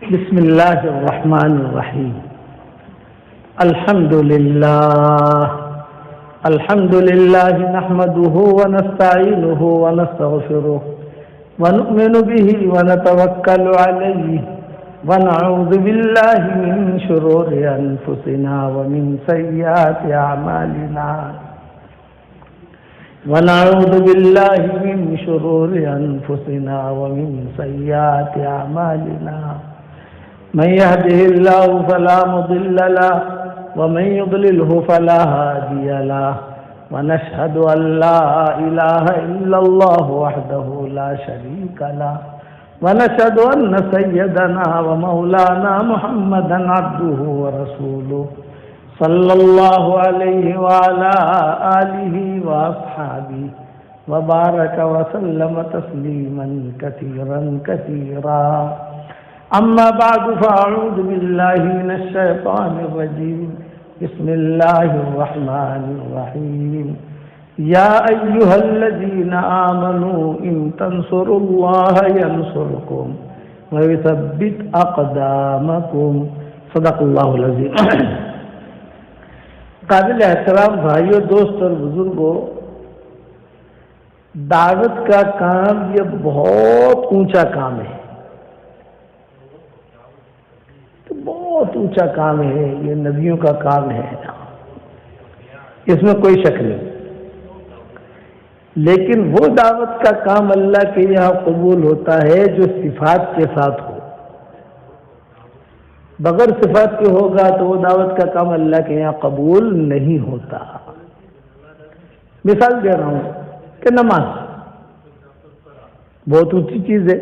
بسم الله الرحمن الرحيم. الحمد لله نحمده ونستعينه ونستغفره ونؤمن به ونتوكل عليه ونعوذ بالله من شرور أنفسنا ومن سيئات أعمالنا من يهده الله فلا مضل له ومن يضلله فلا هادي له ونشهد أن لا إله إلا الله وحده لا شريك له ونشهد أن سيدنا ومولانا محمدا عبده ورسوله صلى الله عليه وعلى آله وأصحابه وبارك وسلم تسليما كثيرا أما بعد فأعوذ بالله من الشيطان الرجيم. بسم الله الرحمن الرحيم. يا أيها الذين آمنوا إن تنصروا الله ينصركم ويثبت أقدامكم. صدق الله العظيم. قابل احترام بھائیوں، دوست اور بزرگوں، دعوت کا کام یہ بہت اونچا کام ہے، بہت اونچا کام ہے، یہ نبیوں کا کام ہے، اس میں کوئی شک نہیں. لیکن وہ دعوت کا کام اللہ کے یہاں قبول ہوتا ہے جو صفات کے ساتھ ہو. بغیر صفات کے ہوگا تو وہ دعوت کا کام اللہ کے یہاں قبول نہیں ہوتا. مثال دے رہا ہوں کہ نماز بہت اونچی چیز ہے،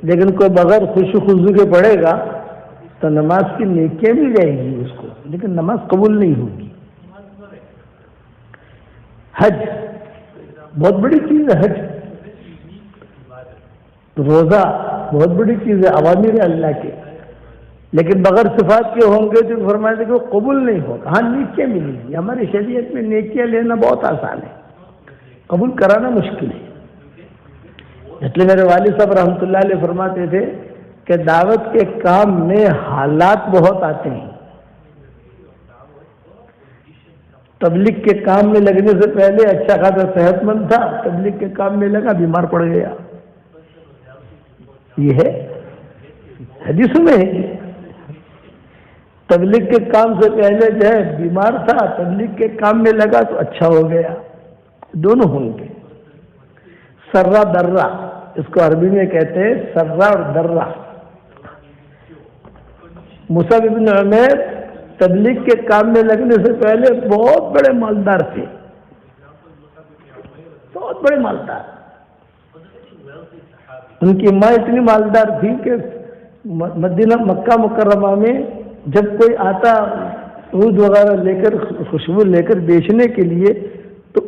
لیکن کوئی بغیر خوشو خضو کے پڑھے گا تو نماز کی نیکیاں مل جائے گی اس کو، لیکن نماز قبول نہیں ہوگی. حج بہت بڑی چیز ہے، حج روزہ بہت بڑی چیز ہے، اوامر ہے اللہ کے، لیکن بغیر صفات کے ہوں گے تو فرمایا کہ وہ قبول نہیں ہوگا. ہاں نیکیاں ملیں گی، ہماری شریعت میں نیکیاں لینا بہت آسان ہے، قبول کرانا مشکل ہے. اس لیے میرے والد صاحب رحمۃ اللہ علیہ فرماتے تھے کہ دعوت کے کام میں حالات بہت آتے ہیں. تبلیغ کے کام میں لگنے سے پہلے اچھا خاصا صحت مند تھا، تبلیغ کے کام میں لگا بیمار پڑ گیا. یہ ہے حدیث میں، تبلیغ کے کام سے پہلے جو ہے بیمار تھا، تبلیغ کے کام میں لگا تو اچھا ہو گیا. دونوں ہوں گے. سرا درہ اس کو عربی میں کہتے ہیں، سرا اور درہ. مصعب بن عمیر تبلیغ کے کام میں لگنے سے پہلے بہت بڑے مالدار تھے، بہت بڑے مالدار. ان کی ماں اتنی مالدار تھی کہ مدینہ مکہ مکرمہ میں جب کوئی آتا عود وغیرہ لے کر، خوشبو لے کر بیچنے کے لیے، تو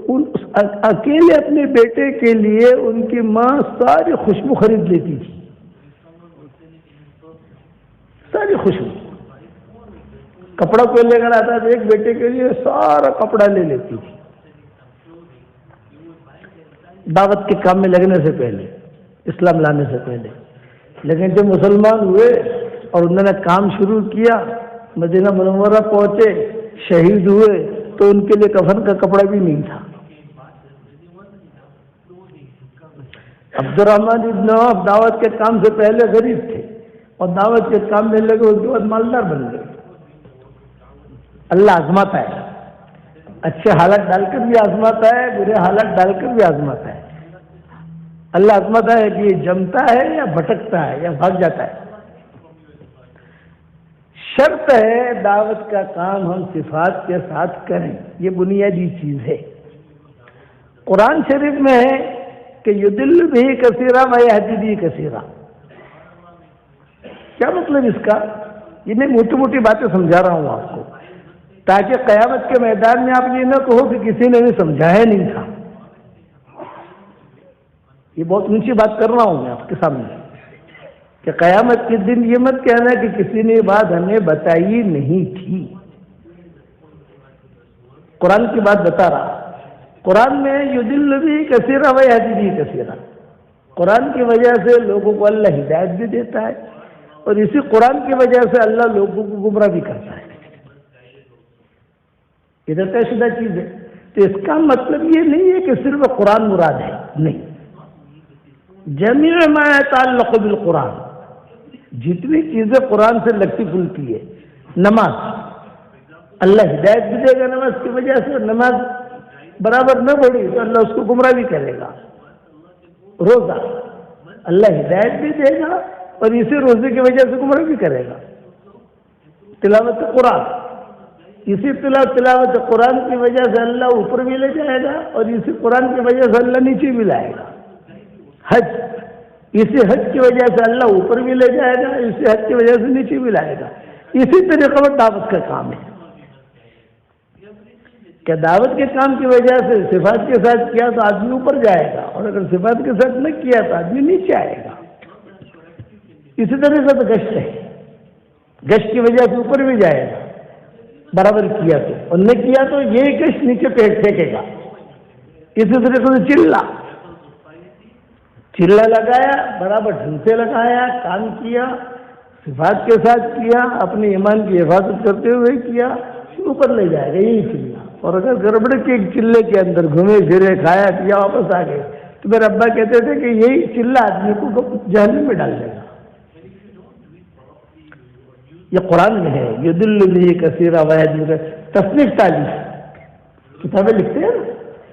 اکیلے اپنے بیٹے کے لیے ان کی ماں ساری خوشبو خرید لیتی تھی، ساری خوشبو. کپڑا کوئی لے کر آتا تھا ایک بیٹے کے لیے سارا کپڑا لے لیتی تھی دعوت کے کام میں لگنے سے پہلے، اسلام لانے سے پہلے. لیکن جب مسلمان ہوئے اور انہوں نے کام شروع کیا، مدینہ منورہ پہنچے، شہید ہوئے، تو ان کے لیے کفن کا کپڑا بھی نہیں تھا. عبد الرحمن ابن عوف دعوت کے کام سے پہلے غریب تھے اور دعوت کے کام میں لگے، اس کے بعد مالدار بن گئے. اللہ آزماتا ہے، اچھے حالات ڈال کر بھی آزماتا ہے، برے حالات ڈال کر بھی آزماتا ہے. اللہ آزماتا ہے کہ یہ جمتا ہے یا بھٹکتا ہے یا بھاگ جاتا ہے. شرط ہے دعوت کا کام ہم صفات کے ساتھ کریں، یہ بنیادی چیز ہے. قرآن شریف میں ہے کہ یضل بہ کثیرا ویہدی بہ کثیرا. کیا مطلب اس کا؟ یہ میں موٹی موٹی باتیں سمجھا رہا ہوں آپ کو، تاکہ قیامت کے میدان میں آپ یہ نہ کہو کہ کسی نے بھی سمجھایا نہیں تھا. یہ بہت اونچی بات کر رہا ہوں میں آپ کے سامنے کہ قیامت کے دن یہ مت کہنا کہ کسی نے بات ہمیں بتائی نہیں تھی. قرآن کی بات بتا رہا. قرآن میں یضل بہ کثیرا ویہدی بہ کثیرا، قرآن کی وجہ سے لوگوں کو اللہ ہدایت بھی دیتا ہے اور اسی قرآن کی وجہ سے اللہ لوگوں کو گمراہ بھی کرتا ہے. ادھر طے شدہ چیز ہے. تو اس کا مطلب یہ نہیں ہے کہ صرف قرآن مراد ہے، نہیں. جمیع ما يتعلق بالقرآن، جتنی چیزیں قرآن سے لگتی پھلتی ہے. نماز، اللہ ہدایت بھی دے گا نماز کی وجہ سے. نماز برابر نہ پڑھی تو اللہ اس کو گمراہ بھی کرے گا. روزہ، اللہ ہدایت بھی دے گا اور اسی روزے کی وجہ سے گمراہ بھی کرے گا. تلاوت قرآن، اسی تلاوت قرآن کی وجہ سے اللہ اوپر بھی لے جائے گا اور اسی قرآن کی وجہ سے اللہ نیچے بھی لائے گا. حج، اسی حج کی وجہ سے اللہ اوپر بھی لے جائے گا، اسی حج کی وجہ سے نیچے بھی لائے گا. اسی طریقے پر دعوت کا کام ہے کہ دعوت کے کام کی وجہ سے صفات کے ساتھ کیا تو آدمی اوپر جائے گا، اور اگر صفات کے ساتھ نہ کیا تو آدمی نیچے آئے گا. اسی طرح سے تو گشت ہے، گشت کی وجہ سے اوپر بھی جائے گا برابر کیا تو، اور نہ کیا تو یہ گشت نیچے پیٹ پھینکے گا. اسی طریقے سے چلا لگایا، برابر ڈھنگ سے لگایا، کام کیا، صفات کے ساتھ کیا، اپنے ایمان کی حفاظت کرتے ہوئے کیا، اوپر لے جائے گا یہی چلا. اور اگر گڑبڑ کے ایک چلے کے اندر گھومے پھرے، کھایا پیا، واپس آ گئے تو میرے ابا کہتے تھے کہ یہی چلا آدمی کو جہنم میں ڈال دے گا. یہ قرآن میں ہے. یضل به کثیرا ویہدی. تصنیف تعلیف کتابیں لکھتے ہیں نا،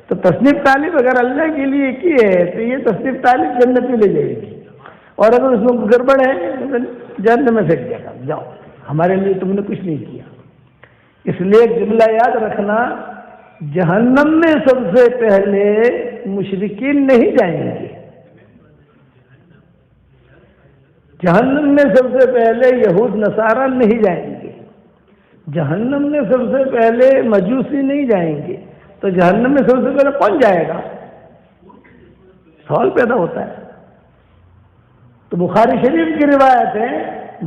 تو تصنیف تعلیف اگر اللہ کے لیے کی ہے تو یہ تصنیف تعلیف جنت میں لے جائے گی، اور اگر اس میں گڑبڑ ہے تو جہنم میں پھینک دے گا. جاؤ، ہمارے لیے تم نے کچھ نہیں کیا. اس لیے ایک جملہ یاد رکھنا، جہنم میں سب سے پہلے مشرکین نہیں جائیں گے، جہنم میں سب سے پہلے یہود نصارہ نہیں جائیں گے، جہنم میں سب سے پہلے مجوسی نہیں جائیں گے. تو جہنم میں سب سے پہلے کون جائے گا؟ سوال پیدا ہوتا ہے. تو بخاری شریف کی روایت ہے،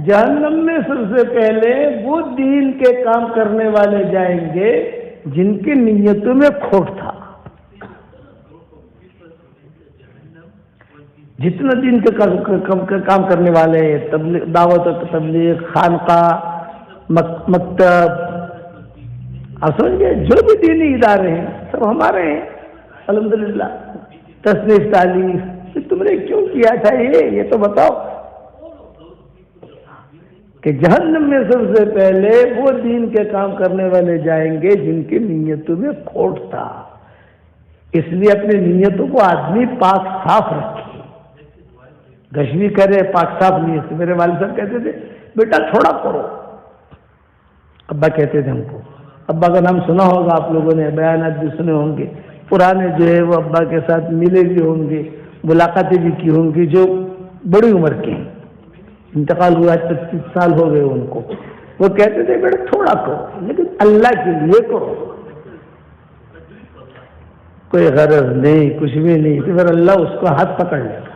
جہنم میں سب سے پہلے وہ دین کے کام کرنے والے جائیں گے جن کی نیتوں میں کھوٹ تھا. جتنا دین کے کام کرنے والے، تبلیغ، دعوت و تبلیغ، خانقاہ، مکتب، آپ سمجھ گئے، جو بھی دینی ادارے ہیں سب ہمارے ہیں الحمدللہ. تصنیف تعلیف، تم نے کیوں کیا تھا یہ تو بتاؤ. کہ جہنم میں سب سے پہلے وہ دین کے کام کرنے والے جائیں گے جن کی نیتوں میں کھوٹ تھا. اس لیے اپنی نیتوں کو آدمی پاک صاف رکھے، گشوی کرے پاک صاف نیت سے. میرے والد صاحب کہتے تھے بیٹا تھوڑا کرو. ابا کہتے تھے ہم کو، ابا کا نام سنا ہوگا آپ لوگوں نے، بیانات بھی سنے ہوں گے، پرانے جو ہے وہ ابا کے ساتھ ملے بھی ہوں گے، ملاقاتیں بھی کی ہوں گی، جو بڑی عمر کے ہیں، انتقال ہوا 25 سال ہو گئے ان کو. وہ کہتے تھے بیٹا تھوڑا کرو لیکن اللہ کے لیے کرو، کوئی غرض نہیں، کچھ بھی نہیں، تو پھر اللہ اس کو ہاتھ پکڑ لے گا.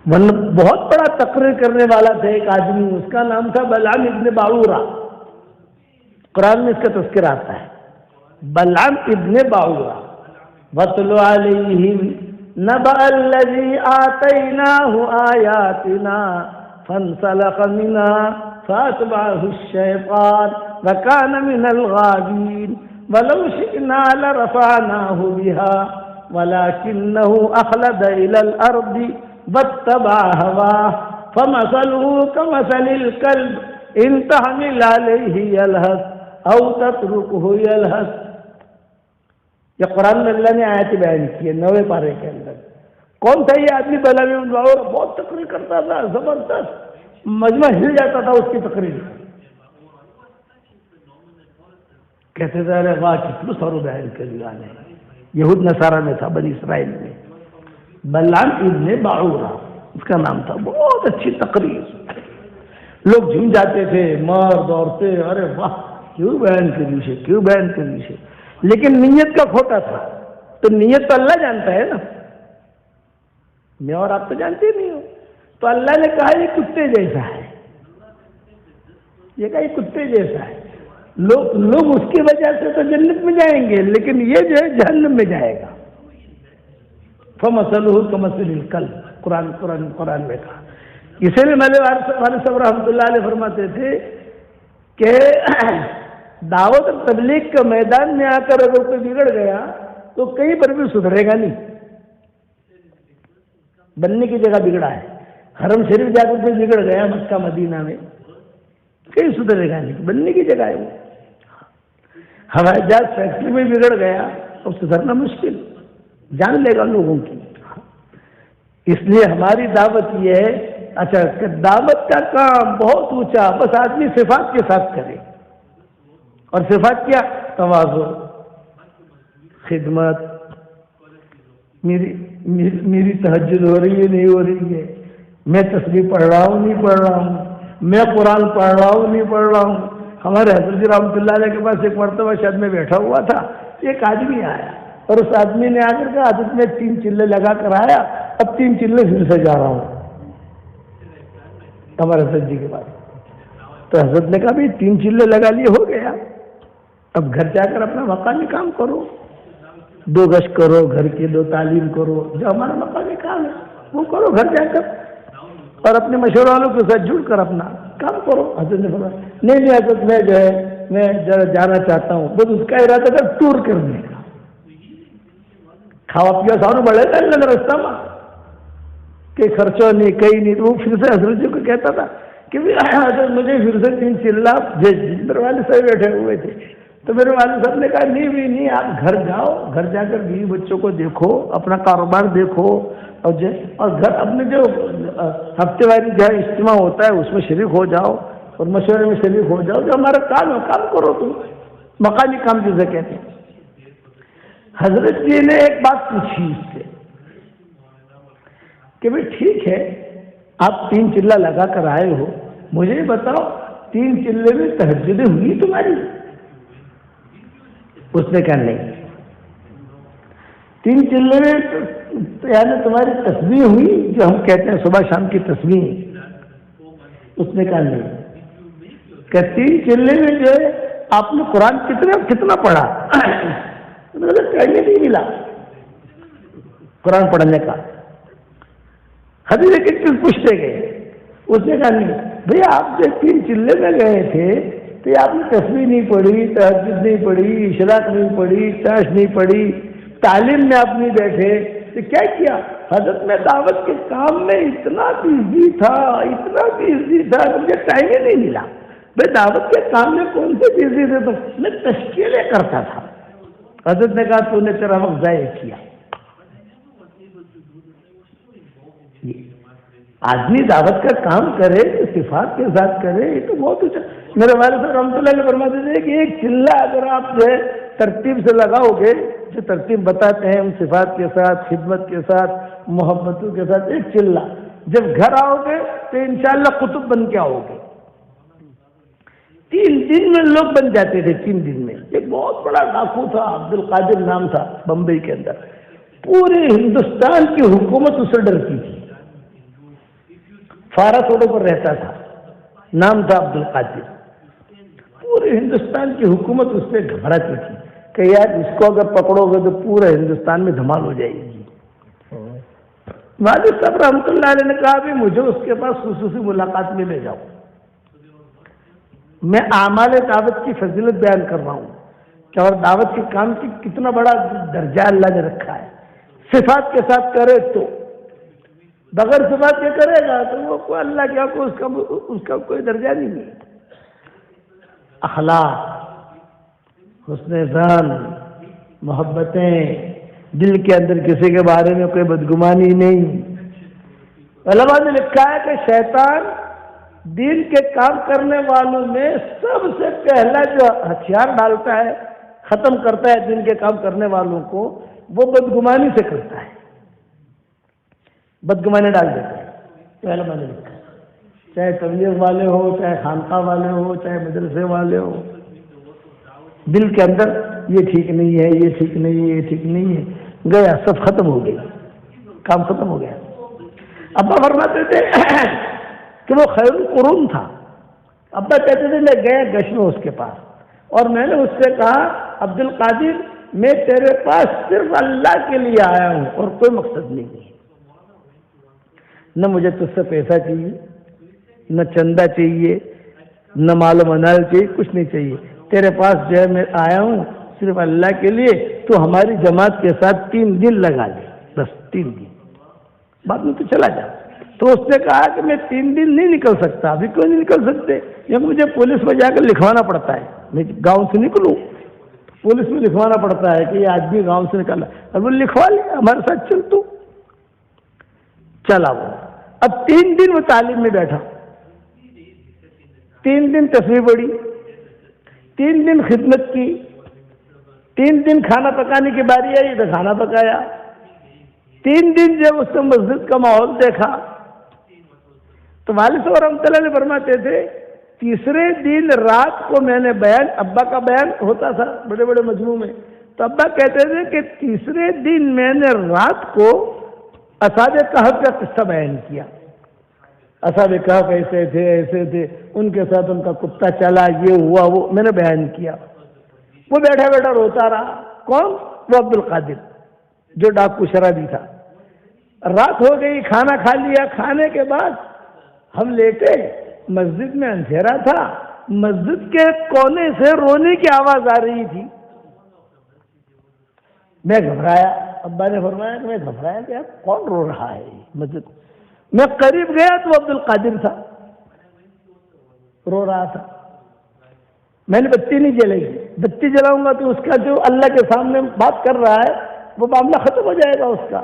بہت بڑا تقریر کرنے والا تھا ایک آدمی، اس کا نام تھا بلعام ابن باعورہ. قرآن میں اس کا تذکرہ آتا ہے، بلعام ابن باعورہ. وَاتْلُ عَلَيْهِمْ نَبَأَ الَّذِي آتَيْنَاهُ آيَاتِنَا فَانْسَلَخَ مِنْهَا فَأَتْبَعَهُ الشَّيْطَانُ وَكَانَ مِنَ الْغَاوِينَ وَلَوْ شِئْنَا لَرَفَعْنَاهُ بِهَا وَلَكِنَّهُ أَخْلَدَ إِلَى الْأَرْضِ وَاتَّبَعَ هَوَاهُ فَمَثَلُهُ كَمَثَلِ الْكَلْبِ إِنْ تَحْمِلْ عَلَيْهِ يَلْهَثْ أَوْ تَتْرُكْهُ يَلْهَث. یہ قرآن میں اللہ نے آیت بیان کی ہے 9ویں پارے کے اندر. کون تھا یہ آدمی؟ بلعام ابن باعورہ. بہت تقریر کرتا تھا، زبردست، مجمع ہل جاتا تھا اس کی تقریر. کہتے تھے ارے واہ کتنا سارو بیان کر دیا نے. یہود نصارہ میں تھا، بنی اسرائیل میں. بلعام ابن باعورہ اس کا نام تھا. بہت اچھی تقریر، لوگ جھوم جاتے تھے، مرد عورتیں، ارے واہ کیوں بیان کری سے، کیوں بیان کری سے. لیکن نیت کا کھوٹا تھا. تو نیت تو اللہ جانتا ہے نا، میں اور آپ تو جانتے نہیں ہو. تو اللہ نے کہا یہ کتے جیسا ہے، یہ کہا یہ کتے جیسا ہے. لوگ اس کی وجہ سے تو جنت میں جائیں گے لیکن یہ جو ہے جہنم میں جائے گا. فَمَثَلُهُ كَمَثَلِ الْكَلْبِ، قرآن میں کہا. اسی لیے میرے والد صاحب رحمۃ اللہ علیہ فرماتے تھے کہ دعوت اور تبلیغ کے میدان میں آ کر اگر کوئی بگڑ گیا تو کہیں پر بھی سدھرے گا نہیں. بننے کی جگہ بگڑا ہے، حرم شریف جا کر کوئی بگڑ گیا مکہ مدینہ میں کہیں سدھرے گا نہیں، بننے کی جگہ ہے وہ. ہوائی جہاز فیکٹری میں بگڑ گیا تو سدھرنا مشکل، جان لے گا لوگوں کی. اس لیے ہماری دعوت یہ ہے اچھا کہ دعوت کا کام بہت اونچا، بس آدمی صفات کے ساتھ کرے. اور صفات کیا؟ تواضع، خدمت. میری تہجد ہو رہی ہے نہیں ہو رہی ہے، میں تسبیح پڑھ رہا ہوں نہیں پڑھ رہا ہوں، میں قرآن پڑھ رہا ہوں نہیں پڑھ رہا ہوں. ہمارے حضرت جی رحمۃ اللہ علیہ کے پاس ایک مرتبہ شاید میں بیٹھا ہوا تھا، ایک آدمی آیا اور اس آدمی نے آ کر کہا حضرت میں 3 چلے لگا کر آیا، اب 3 چلے پھر سے جا رہا ہوں ہمارے حضرت جی کے پاس. تو حضرت نے کہا بھائی 3 چلے لگا لیے ہو گیا، اب گھر جا کر اپنا مقامی کام کرو، 2 گشت کرو گھر کے، 2 تعلیم کرو، جو ہمارا مقامی کام ہے وہ کرو گھر جا کر، اور اپنے مشورے والوں کے ساتھ جڑ کر اپنا کام کرو. حضرت نے فرمایا نہیں حضرت میں جو ہے میں جانا چاہتا ہوں. بس اس کا ارادہ تھا ٹور کرنے کا، کھاوا پیا ساروں بڑھے تھا اللہ نے رستہ میں کہ خرچہ نہیں کہیں نہیں. تو وہ پھر سے حضرت جی کو کہتا تھا کہ حضرت مجھے پھر سے 3 چلہ بھیج دی. میرے والد صاحب بیٹھے ہوئے تھے تو میرے والد صاحب نے کہا نہیں آپ گھر جاؤ، گھر جا کر بیوی بچوں کو دیکھو، اپنا کاروبار دیکھو، اور گھر اپنے جو ہفتے واری جہاں اجتماع ہوتا ہے اس میں شریک ہو جاؤ اور مشورے میں شریک ہو جاؤ. جو ہمارا کام ہے کام کرو، تم مقامی کام جسے کہتے ہیں. حضرت جی نے ایک بات پوچھی اس سے کہ بھائی ٹھیک ہے آپ 3 چلہ لگا کر آئے ہو، مجھے بتاؤ 3 چلے میں تہجدیں ہوئی تمہاری؟ اس نے کہا نہیں. 3 چلے میں یعنی تمہاری تسبیح ہوئی جو ہم کہتے ہیں صبح شام کی تسبیح؟ اس نے کہا نہیں. کہ 3 چلے میں جو ہے آپ نے قرآن کتنا پڑھا؟ ٹائم نہیں ملا قرآن پڑھنے کا. حدیث کتنے پوچھتے گئے؟ اس نے کہا نہیں بھئی آپ جو 3 چلے میں گئے تھے تو آپ نے تسبیح نہیں پڑھی، تہجد نہیں پڑھی، اشراق نہیں پڑھی، چاش نہیں پڑھی، تعلیم میں آپ نہیں بیٹھے تو کیا کیا؟ حضرت میں دعوت کے کام میں اتنا بزی تھا مجھے ٹائم ہی نہیں ملا. بھائی دعوت کے کام میں کون سے بزی تھے؟ تو میں تشکیلیں کرتا تھا. حضرت نے کہا تو نے تیرا وقت ضائع کیا. آدمی دعوت کا کام کرے صفات کے ساتھ کرے، یہ تو بہت اچھا. میرے والد صاحب رحمۃ اللہ علیہ فرماتے تھے کہ 1 چلہ اگر آپ جو ہے ترتیب سے لگاؤ گے، جو ترتیب بتاتے ہیں ان صفات کے ساتھ، خدمت کے ساتھ، محبتوں کے ساتھ، 1 چلہ جب گھر آؤ گے تو انشاءاللہ قطب بن کے آؤ گے. 3 دن میں لوگ بن جاتے تھے. 3 دن میں. ایک بہت بڑا ڈاکو تھا، عبد القادر نام تھا، بمبئی کے اندر. پورے ہندوستان کی حکومت اس سے ڈرتی تھی. فارس روڈ پر رہتا تھا، نام تھا عبد القادر. پورے ہندوستان کی حکومت اس سے گھبراتی تھی کہ یار اس کو اگر پکڑو گے تو پورے ہندوستان میں دھمال ہو جائے گی. والد صاحب رحمۃ اللہ علیہ نے کہا بھی مجھے اس کے پاس خصوصی ملاقات میں لے جاؤ، میں اعمال دعوت کی فضیلت بیان کر رہا ہوں کہ اور دعوت کے کام کی کتنا بڑا درجہ اللہ نے رکھا ہے. صفات کے ساتھ کرے تو، بغیر صفات کے کرے گا تو وہ کوئی اللہ کیا کو اس کا کوئی درجہ نہیں ہے. اخلاق، حسن ظن، محبتیں، دل کے اندر کسی کے بارے میں کوئی بدگمانی نہیں. علماء نے لکھا ہے کہ شیطان دین کے کام کرنے والوں میں سب سے پہلا جو ہتھیار ڈالتا ہے، ختم کرتا ہے دین کے کام کرنے والوں کو، وہ بدگمانی سے کرتا ہے. بدگمانی ڈال دیتا ہے. تو علماء نے لکھا ہے چاہے تبلیغ والے ہو، چاہے خانقاہ والے ہو، چاہے مدرسے والے ہو، دل کے اندر یہ ٹھیک نہیں ہے، یہ ٹھیک نہیں ہے، یہ ٹھیک نہیں ہے، گیا سب ختم ہو گئی، کام ختم ہو گیا. ابا فرماتے تھے کہ وہ خیر القرون تھا. ابا کہتے تھے میں گیا گشت میں اس کے پاس اور میں نے اس سے کہا عبد القادر میں تیرے پاس صرف اللہ کے لیے آیا ہوں اور کوئی مقصد نہیں ہے. نہ مجھے تجھ سے پیسہ چاہیے، نہ چندہ چاہیے، نہ مال و منال چاہیے، کچھ نہیں چاہیے. تیرے پاس جو ہے میں آیا ہوں صرف اللہ کے لیے. تو ہماری جماعت کے ساتھ 3 دن لگا لے، بس 3 دن، بعد میں تو چلا جا. تو اس نے کہا کہ میں 3 دن نہیں نکل سکتا. ابھی کیوں نہیں نکل سکتے؟ یہ مجھے پولیس میں جا کر لکھوانا پڑتا ہے. میں گاؤں سے نکلوں، پولیس میں لکھوانا پڑتا ہے کہ یہ آدمی گاؤں سے نکلا. اب وہ لکھوا لیا، ہمارے ساتھ چل. تو چلا وہ. اب 3 دن وہ تعلیم میں بیٹھا، 3 دن تصویر پڑھی، 3 دن خدمت کی، 3 دن کھانا پکانے کی باری آئی تو کھانا پکایا. 3 دن جب اس نے مسجد کا ماحول دیکھا تو والد صاحب رحمۃ اللہ علیہ فرماتے تھے تیسرے دن رات کو میں نے بیان، ابا کا بیان ہوتا تھا بڑے بڑے مجموع میں، تو ابا کہتے تھے کہ تیسرے دن میں نے رات کو اصحاب کہف کا قصہ بیان کیا. اصحاب کہف ایسے تھے، ان کے ساتھ ان کا کتا چلا، یہ ہوا، وہ میں نے بیان کیا. وہ بیٹھا بیٹھا روتا رہا. کون؟ وہ عبد القادر جو ڈاکو شرابی تھا. رات ہو گئی، کھانا کھا لیا. کھانے کے بعد ہم لیٹے، مسجد میں اندھیرا تھا، مسجد کے کونے سے رونے کی آواز آ رہی تھی. میں گھبرایا. ابا نے فرمایا کہ میں گھبرایا کہ یار کون رو رہا ہے مسجد. میں قریب گیا تو عبد القادر تھا، رو رہا تھا. میں نے بتی نہیں جلائی. بتی جلاؤں گا تو اس کا جو اللہ کے سامنے بات کر رہا ہے وہ معاملہ ختم ہو جائے گا اس کا.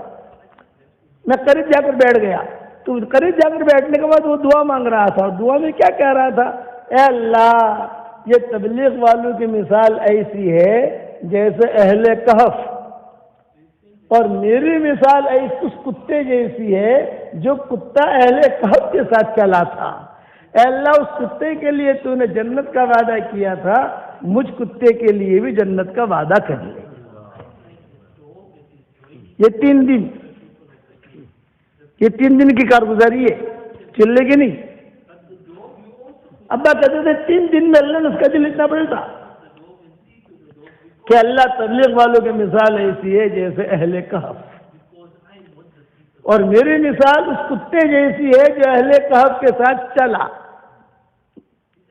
میں قریب جا کر بیٹھ گیا. تو قریب جا کر بیٹھنے کے بعد وہ دعا مانگ رہا تھا. اور دعا میں کیا کہہ رہا تھا؟ اے اللہ، یہ تبلیغ والوں کی مثال ایسی ہے جیسے اہل کہف، اور میری مثال اس کتے جیسی ہے جو کتا اہل کہف کے ساتھ چلا تھا. اے اللہ، اس کتے کے لیے تو نے جنت کا وعدہ کیا تھا، مجھ کتے کے لیے بھی جنت کا وعدہ کر لے. یہ 3 دن کی کارگزاری ہے، چلے گی نہیں. ابا کہتے تھے 3 دن میں اللہ نے اس کا دل اتنا پلٹا کہ اللہ تبلیغ والوں کی مثال ایسی ہے جیسے اہل کہف، اور میری مثال اس کتے جیسی ہے جو اہل کہف کے ساتھ چلا.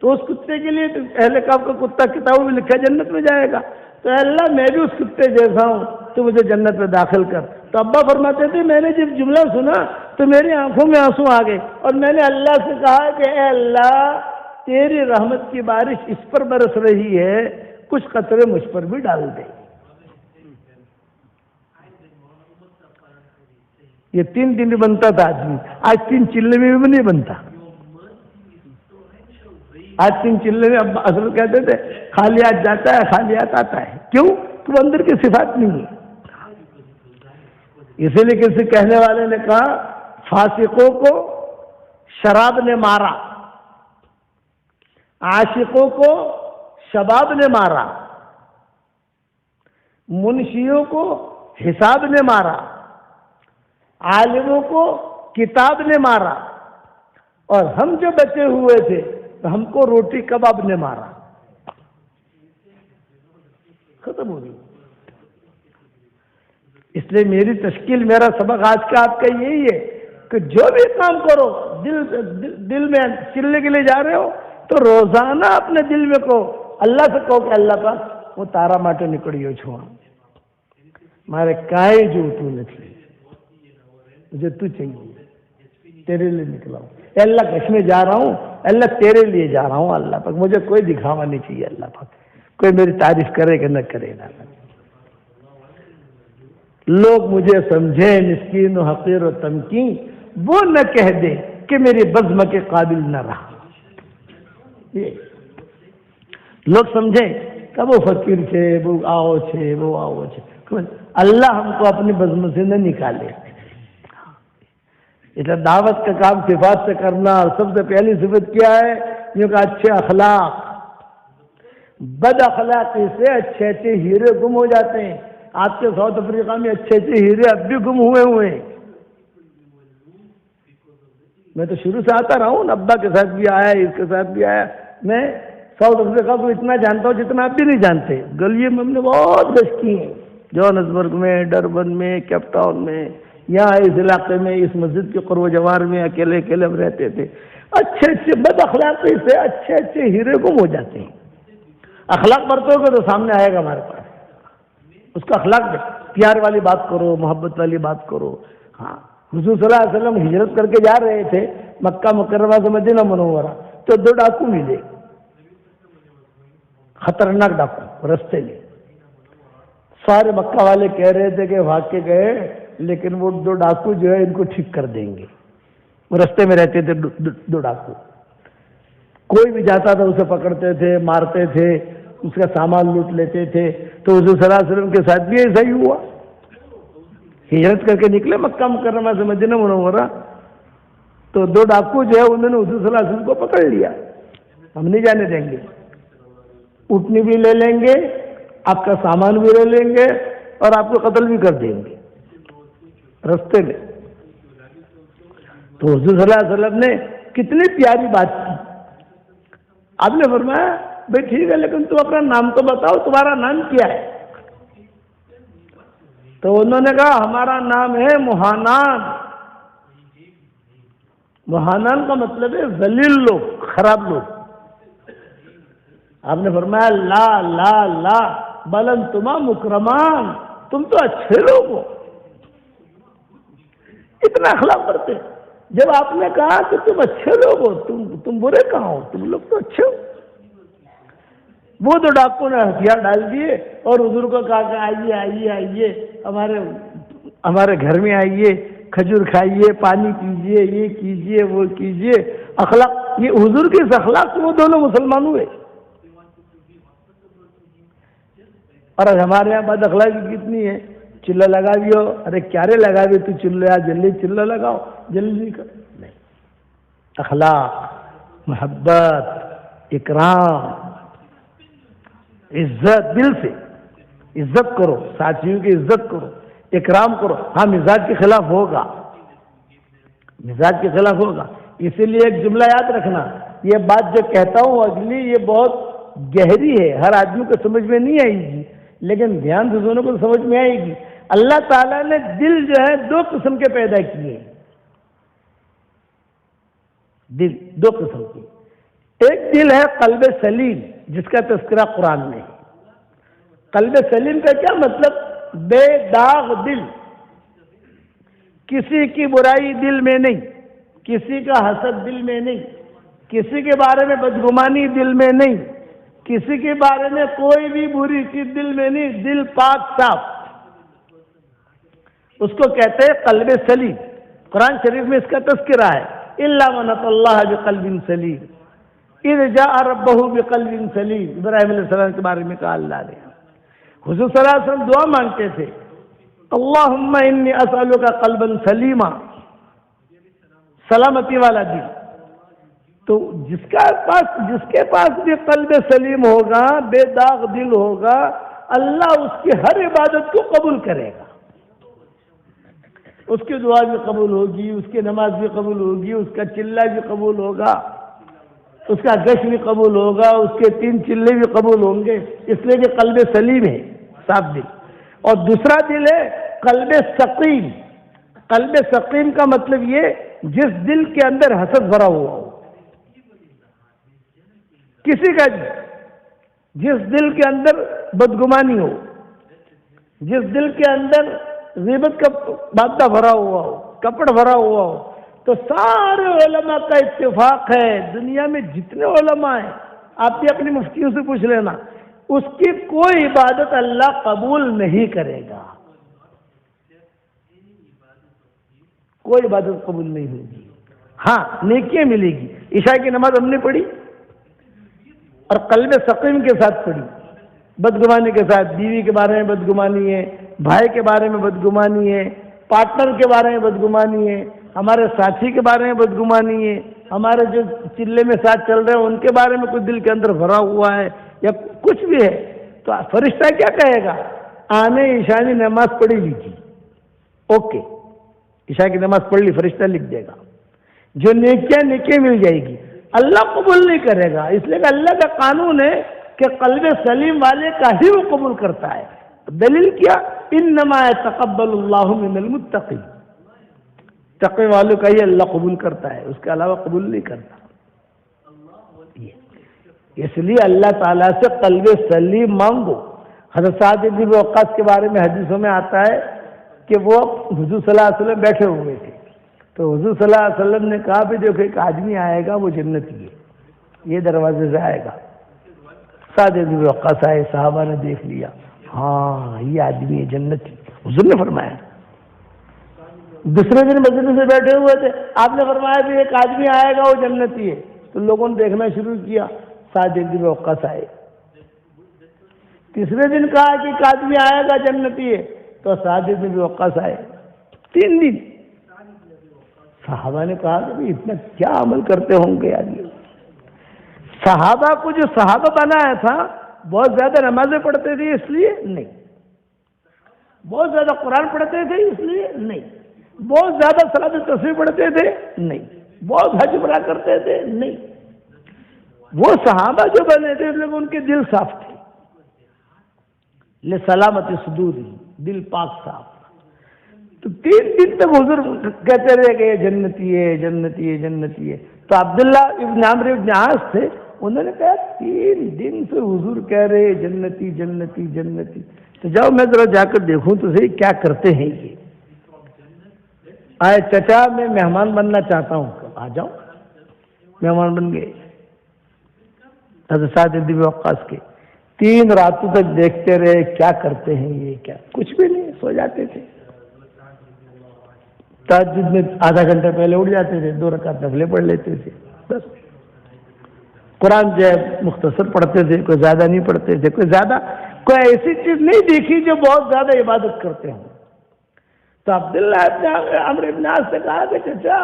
تو اس کتے کے لیے اہل کہف کا کتا کتابوں میں لکھا جنت میں جائے گا. تو اللہ میں بھی اس کتے جیسا ہوں، تو مجھے جنت میں داخل کر. تو ابا فرماتے تھے میں نے جب جملہ سنا تو میری آنکھوں میں آنسو آ گئے، اور میں نے اللہ سے کہا کہ اے اللہ، تیری رحمت کی بارش اس پر برس رہی ہے، کچھ قطرے مجھ پر بھی ڈال دے. یہ 3 دن بنتا تھا آدمی، آج 3 چلے میں بھی نہیں بنتا. آج 3 چلے میں ابا اصل کہتے تھے خالی ہاتھ جاتا ہے، خالی ہاتھ آتا ہے. کیوں؟ تو اندر کی صفات نہیں ہے. اسی لیے کسی کہنے والے نے کہا فاسقوں کو شراب نے مارا، عاشقوں کو شباب نے مارا، منشیوں کو حساب نے مارا، عالموں کو کتاب نے مارا، اور ہم جو بچے ہوئے تھے تو ہم کو روٹی کباب نے مارا. ختم ہو گئی. اس لیے میری تشکیل، میرا سبق آج کا آپ کا یہی ہے کہ جو بھی کام کرو دل میں چلنے کے لیے جا رہے ہو تو روزانہ اپنے دل میں کہو، اللہ سے کہو کہ اللہ پاک وہ تارا ماٹے نکڑیو چھوڑ مارے کائے جو تو نکلی، مجھے تو چاہیے، تیرے لیے نکلا ہوں. اے اللہ کش میں جا رہا ہوں، اللہ تیرے لیے جا رہا ہوں. اللہ پاک مجھے کوئی دکھاوا نہیں چاہیے. اللہ پاک کوئی میری تعریف کرے کہ نہ کرے. لوگ مجھے سمجھیں مسکین و حقیر و تمکین، وہ نہ کہہ دے کہ میری بزم کے قابل نہ رہا. لوگ سمجھیں کہ وہ فقیر تھے، وہ آؤ تھے، وہ آؤ تھے. اللہ ہم کو اپنی بزم سے نہ نکالے. اس لیے دعوت کا کام صفات سے کرنا، اور سب سے پہلی صفت کیا ہے؟ یہ کہ اچھے اخلاق. بد اخلاقی سے اچھے اچھے ہیرے گم ہو جاتے ہیں. آپ کے ساؤتھ افریقہ میں اچھے اچھے ہیرے اب بھی گم ہوئے ہیں. میں تو شروع سے آتا رہا ہوں، ابا کے ساتھ بھی آیا، اس کے ساتھ بھی آیا. میں ساؤتھ افریقہ کو اتنا جانتا ہوں جتنا آپ بھی نہیں جانتے. گلیے میں ہم نے بہت گشت کی ہیں، جوہانسبرگ میں، ڈربن میں، کیپ ٹاؤن میں، یہاں اس علاقے میں اس مسجد کے قرب و جوار میں اکیلے اکیلے ہم رہتے تھے. اچھے اچھے بد اخلاقی سے اچھے اچھے ہیرے گم ہو جاتے ہیں. اخلاق برتو گے تو سامنے آئے گا ہمارے پاس. اس کا اخلاق پیار والی بات کرو، محبت والی بات کرو. ہاں حضور صلی اللہ علیہ وسلم ہجرت کر کے جا رہے تھے مکہ مکرمہ سے مدینہ منورہ، تو 2 ڈاکو ملے، خطرناک ڈاکو رستے میں. سارے مکہ والے کہہ رہے تھے کہ بھاگ کے گئے، لیکن وہ 2 ڈاکو جو ہے ان کو ٹھیک کر دیں گے. وہ رستے میں رہتے تھے 2 ڈاکو. کوئی بھی جاتا تھا اسے پکڑتے تھے، مارتے تھے، اس کا سامان لوٹ لیتے تھے. تو حضور صلی اللہ علیہ وسلم کے ساتھ بھی ایسا ہی ہوا. ہجرت کر کے نکلے مکہ مکرمہ سے مدینہ منورہ، تو 2 ڈاکو جو ہے انہوں نے حضور صلی اللہ علیہ وسلم کو پکڑ لیا. ہم نہیں جانے دیں گے، اٹھنی بھی لے لیں گے، آپ کا سامان بھی لے لیں گے، اور آپ کو قتل بھی کر دیں گے رستے میں. تو حضور صلی اللہ علیہ وسلم نے کتنی پیاری بات کی. آپ نے فرمایا بھائی ٹھیک ہے، لیکن تم اپنا نام تو بتاؤ، تمہارا نام کیا ہے؟ تو انہوں نے کہا ہمارا نام ہے مہانان. مہانان کا مطلب ہے ذلیل لوگ، خراب لوگ. آپ نے فرمایا لا لا لا بل انتما مکرمان، تم تو اچھے لوگ ہو. اتنا اخلاق کرتے. جب آپ نے کہا کہ تم اچھے لوگ ہو، تم برے کہاں ہو، تم لوگ تو اچھے ہو. وہ 2 ڈاکو نے ہتھیار ڈال دیے اور حضور کو کہا کہ آئیے آئیے آئیے ہمارے گھر میں آئیے، کھجور کھائیے، پانی پیجیے، یہ کیجیے وہ کیجیے. اخلاق، یہ حضور کے اس اخلاق سے وہ دونوں مسلمان ہوئے. اور ہمارے یہاں بد اخلاقی کتنی ہے. چلہ لگا دیو، ارے کیا رے لگا دی تو چلہ، جلدی چلہ لگاؤ، جلدی کر. نہیں، اخلاق، محبت، اکرام، عزت، دل سے عزت کرو، ساتھیوں کی عزت کرو، اکرام کرو. ہاں مزاج کے خلاف ہوگا، مزاج کے خلاف ہوگا. اسی لیے ایک جملہ یاد رکھنا، یہ بات جو کہتا ہوں اگلی یہ بہت گہری ہے، ہر آدمی کو سمجھ میں نہیں آئے گی، لیکن دھیان سے سنو کو سمجھ میں آئے گی. اللہ تعالیٰ نے دل جو ہے 2 قسم کے پیدا کیے. دل 2 قسم کے. ایک دل ہے قلب سلیم، جس کا تذکرہ قرآن میں ہے. قلب سلیم کا کیا مطلب؟ بے داغ دل، کسی کی برائی دل میں نہیں، کسی کا حسد دل میں نہیں، کسی کے بارے میں بدگمانی دل میں نہیں، کسی کے بارے میں کوئی بھی بری چیز دل میں نہیں. دل پاک صاف، اس کو کہتے ہیں قلب سلیم. قرآن شریف میں اس کا تذکرہ ہے، الا من اتى الله بقلب سلیم اذ جاء ربه بقلب سلیم. ابراہیم علیہ السلام کے بارے میں کہا اللہ نے. حضور صلی اللہ علیہ وسلم دعا مانگتے تھے، اللہم انی اسألک قلبا سلیما، سلامتی والا دل. تو جس کے پاس بھی قلب سلیم ہوگا، بے داغ دل ہوگا، اللہ اس کی ہر عبادت کو قبول کرے گا. اس کی دعا بھی قبول ہوگی، اس کی نماز بھی قبول ہوگی، اس کا چلہ بھی قبول ہوگا، اس کا گش بھی قبول ہوگا، اس کے 3 چلے بھی قبول ہوں گے، اس لیے کہ قلب سلیم ہے، صاف دل. اور دوسرا دل ہے قلب سقیم. قلب سقیم کا مطلب یہ جس دل کے اندر حسد بھرا ہوا ہو، کسی کا جس دل کے اندر بدگمانی ہو، جس دل کے اندر غیبت کا مادہ بھرا ہوا ہو، کپڑ بھرا ہوا ہو. تو سارے علماء کا اتفاق ہے، دنیا میں جتنے علماء ہیں، آپ بھی اپنی مفتیوں سے پوچھ لینا، اس کی کوئی عبادت اللہ قبول نہیں کرے گا. کوئی عبادت قبول نہیں ہوگی. ہاں نیکیاں ملے گی. عشاء کی نماز ہم نے پڑھی اور قلب سقیم کے ساتھ پڑھی، بدگمانی کے ساتھ. بیوی کے بارے میں بدگمانی ہے، بھائی کے بارے میں بدگمانی ہے، پارٹنر کے بارے میں بدگمانی ہے، ہمارے ساتھی کے بارے میں بدگمانی ہے، ہمارے جو چلے میں ساتھ چل رہے ہیں ان کے بارے میں کوئی دل کے اندر بھرا ہوا ہے یا کچھ بھی ہے. تو فرشتہ کیا کہے گا؟ آنے عشاء کی نماز پڑھی لیجیے، اوکے عشاء کی نماز پڑھ لی، فرشتہ لکھ دے گا. جو نیکیاں مل جائے گی. اللہ قبول نہیں کرے گا، اس لیے کہ اللہ کا قانون ہے کہ قلب سلیم والے کا ہی وہ قبول کرتا ہے. دلیل کیا؟ انما يتقبل اللہ من المتقین. تقوی والوں کا یہ اللہ قبول کرتا ہے، اس کے علاوہ قبول نہیں کرتا۔ اس لیے اللہ تعالیٰ سے قلب سلیم مانگو۔ حضرت سعد بن وقاص کے بارے میں حدیثوں میں آتا ہے کہ وہ حضور صلی اللہ علیہ وسلم بیٹھے ہوئے تھے، تو حضور صلی اللہ علیہ وسلم نے کہا بھی دیکھو ایک آدمی آئے گا، وہ جنتی ہے، یہ دروازے سے آئے گا۔ سعد بن وقاص آئے، صحابہ نے دیکھ لیا، ہاں یہ آدمی ہے جنتی، حضور نے فرمایا۔ دوسرے دن مسجد سے بیٹھے ہوئے تھے، آپ نے فرمایا بھی ایک آدمی آئے گا، وہ جنتی ہے، تو لوگوں نے دیکھنا شروع کیا، سعد بن وقاص آئے۔ تیسرے دن کہا کہ ایک آدمی آئے گا جنتی ہے، تو سعد بن وقاص آئے۔ 3 دن صحابہ نے کہا کہ اتنا کیا عمل کرتے ہوں گے یار یہ۔ صحابہ کو جو صحابہ بنایا تھا، بہت زیادہ نمازیں پڑھتے تھے اس لیے نہیں، بہت زیادہ قرآن پڑھتے تھے اس لیے نہیں، بہت زیادہ صلاۃ تسبیح پڑھتے تھے نہیں، بہت حج عمرہ کرتے تھے نہیں۔ وہ صحابہ جو بنے تھے ان کے دل صاف تھے، لسلامت صدور، دل پاک صاف۔ تو 3 دن تک حضور کہتے رہے کہ یہ جنتی ہے، جنتی ہے، جنتی ہے۔ تو عبداللہ ابن عمرو ابن عاص تھے، انہوں نے کہا 3 دن سے حضور کہہ رہے جنتی جنتی جنتی، تو جاؤ میں ذرا جا کر دیکھوں تو صحیح کیا کرتے ہیں یہ۔ آئے چچا میں مہمان بننا چاہتا ہوں، آ جاؤ، مہمان بن گئے حضرت سعد بن وقاص کے۔ 3 راتوں تک دیکھتے رہے کیا کرتے ہیں یہ، کیا کچھ بھی نہیں، سو جاتے تھے۔ تہجد میں آدھا گھنٹہ پہلے اٹھ جاتے تھے، 2 رکعت نفلیں پڑھ لیتے تھے، بس۔ قرآن جو ہے مختصر پڑھتے تھے، کوئی زیادہ نہیں پڑھتے تھے، کوئی ایسی چیز نہیں دیکھی جو بہت زیادہ عبادت کرتے ہوں۔ تو عبداللہ ابن عمرو ابن عاص سے کہا کہ چچا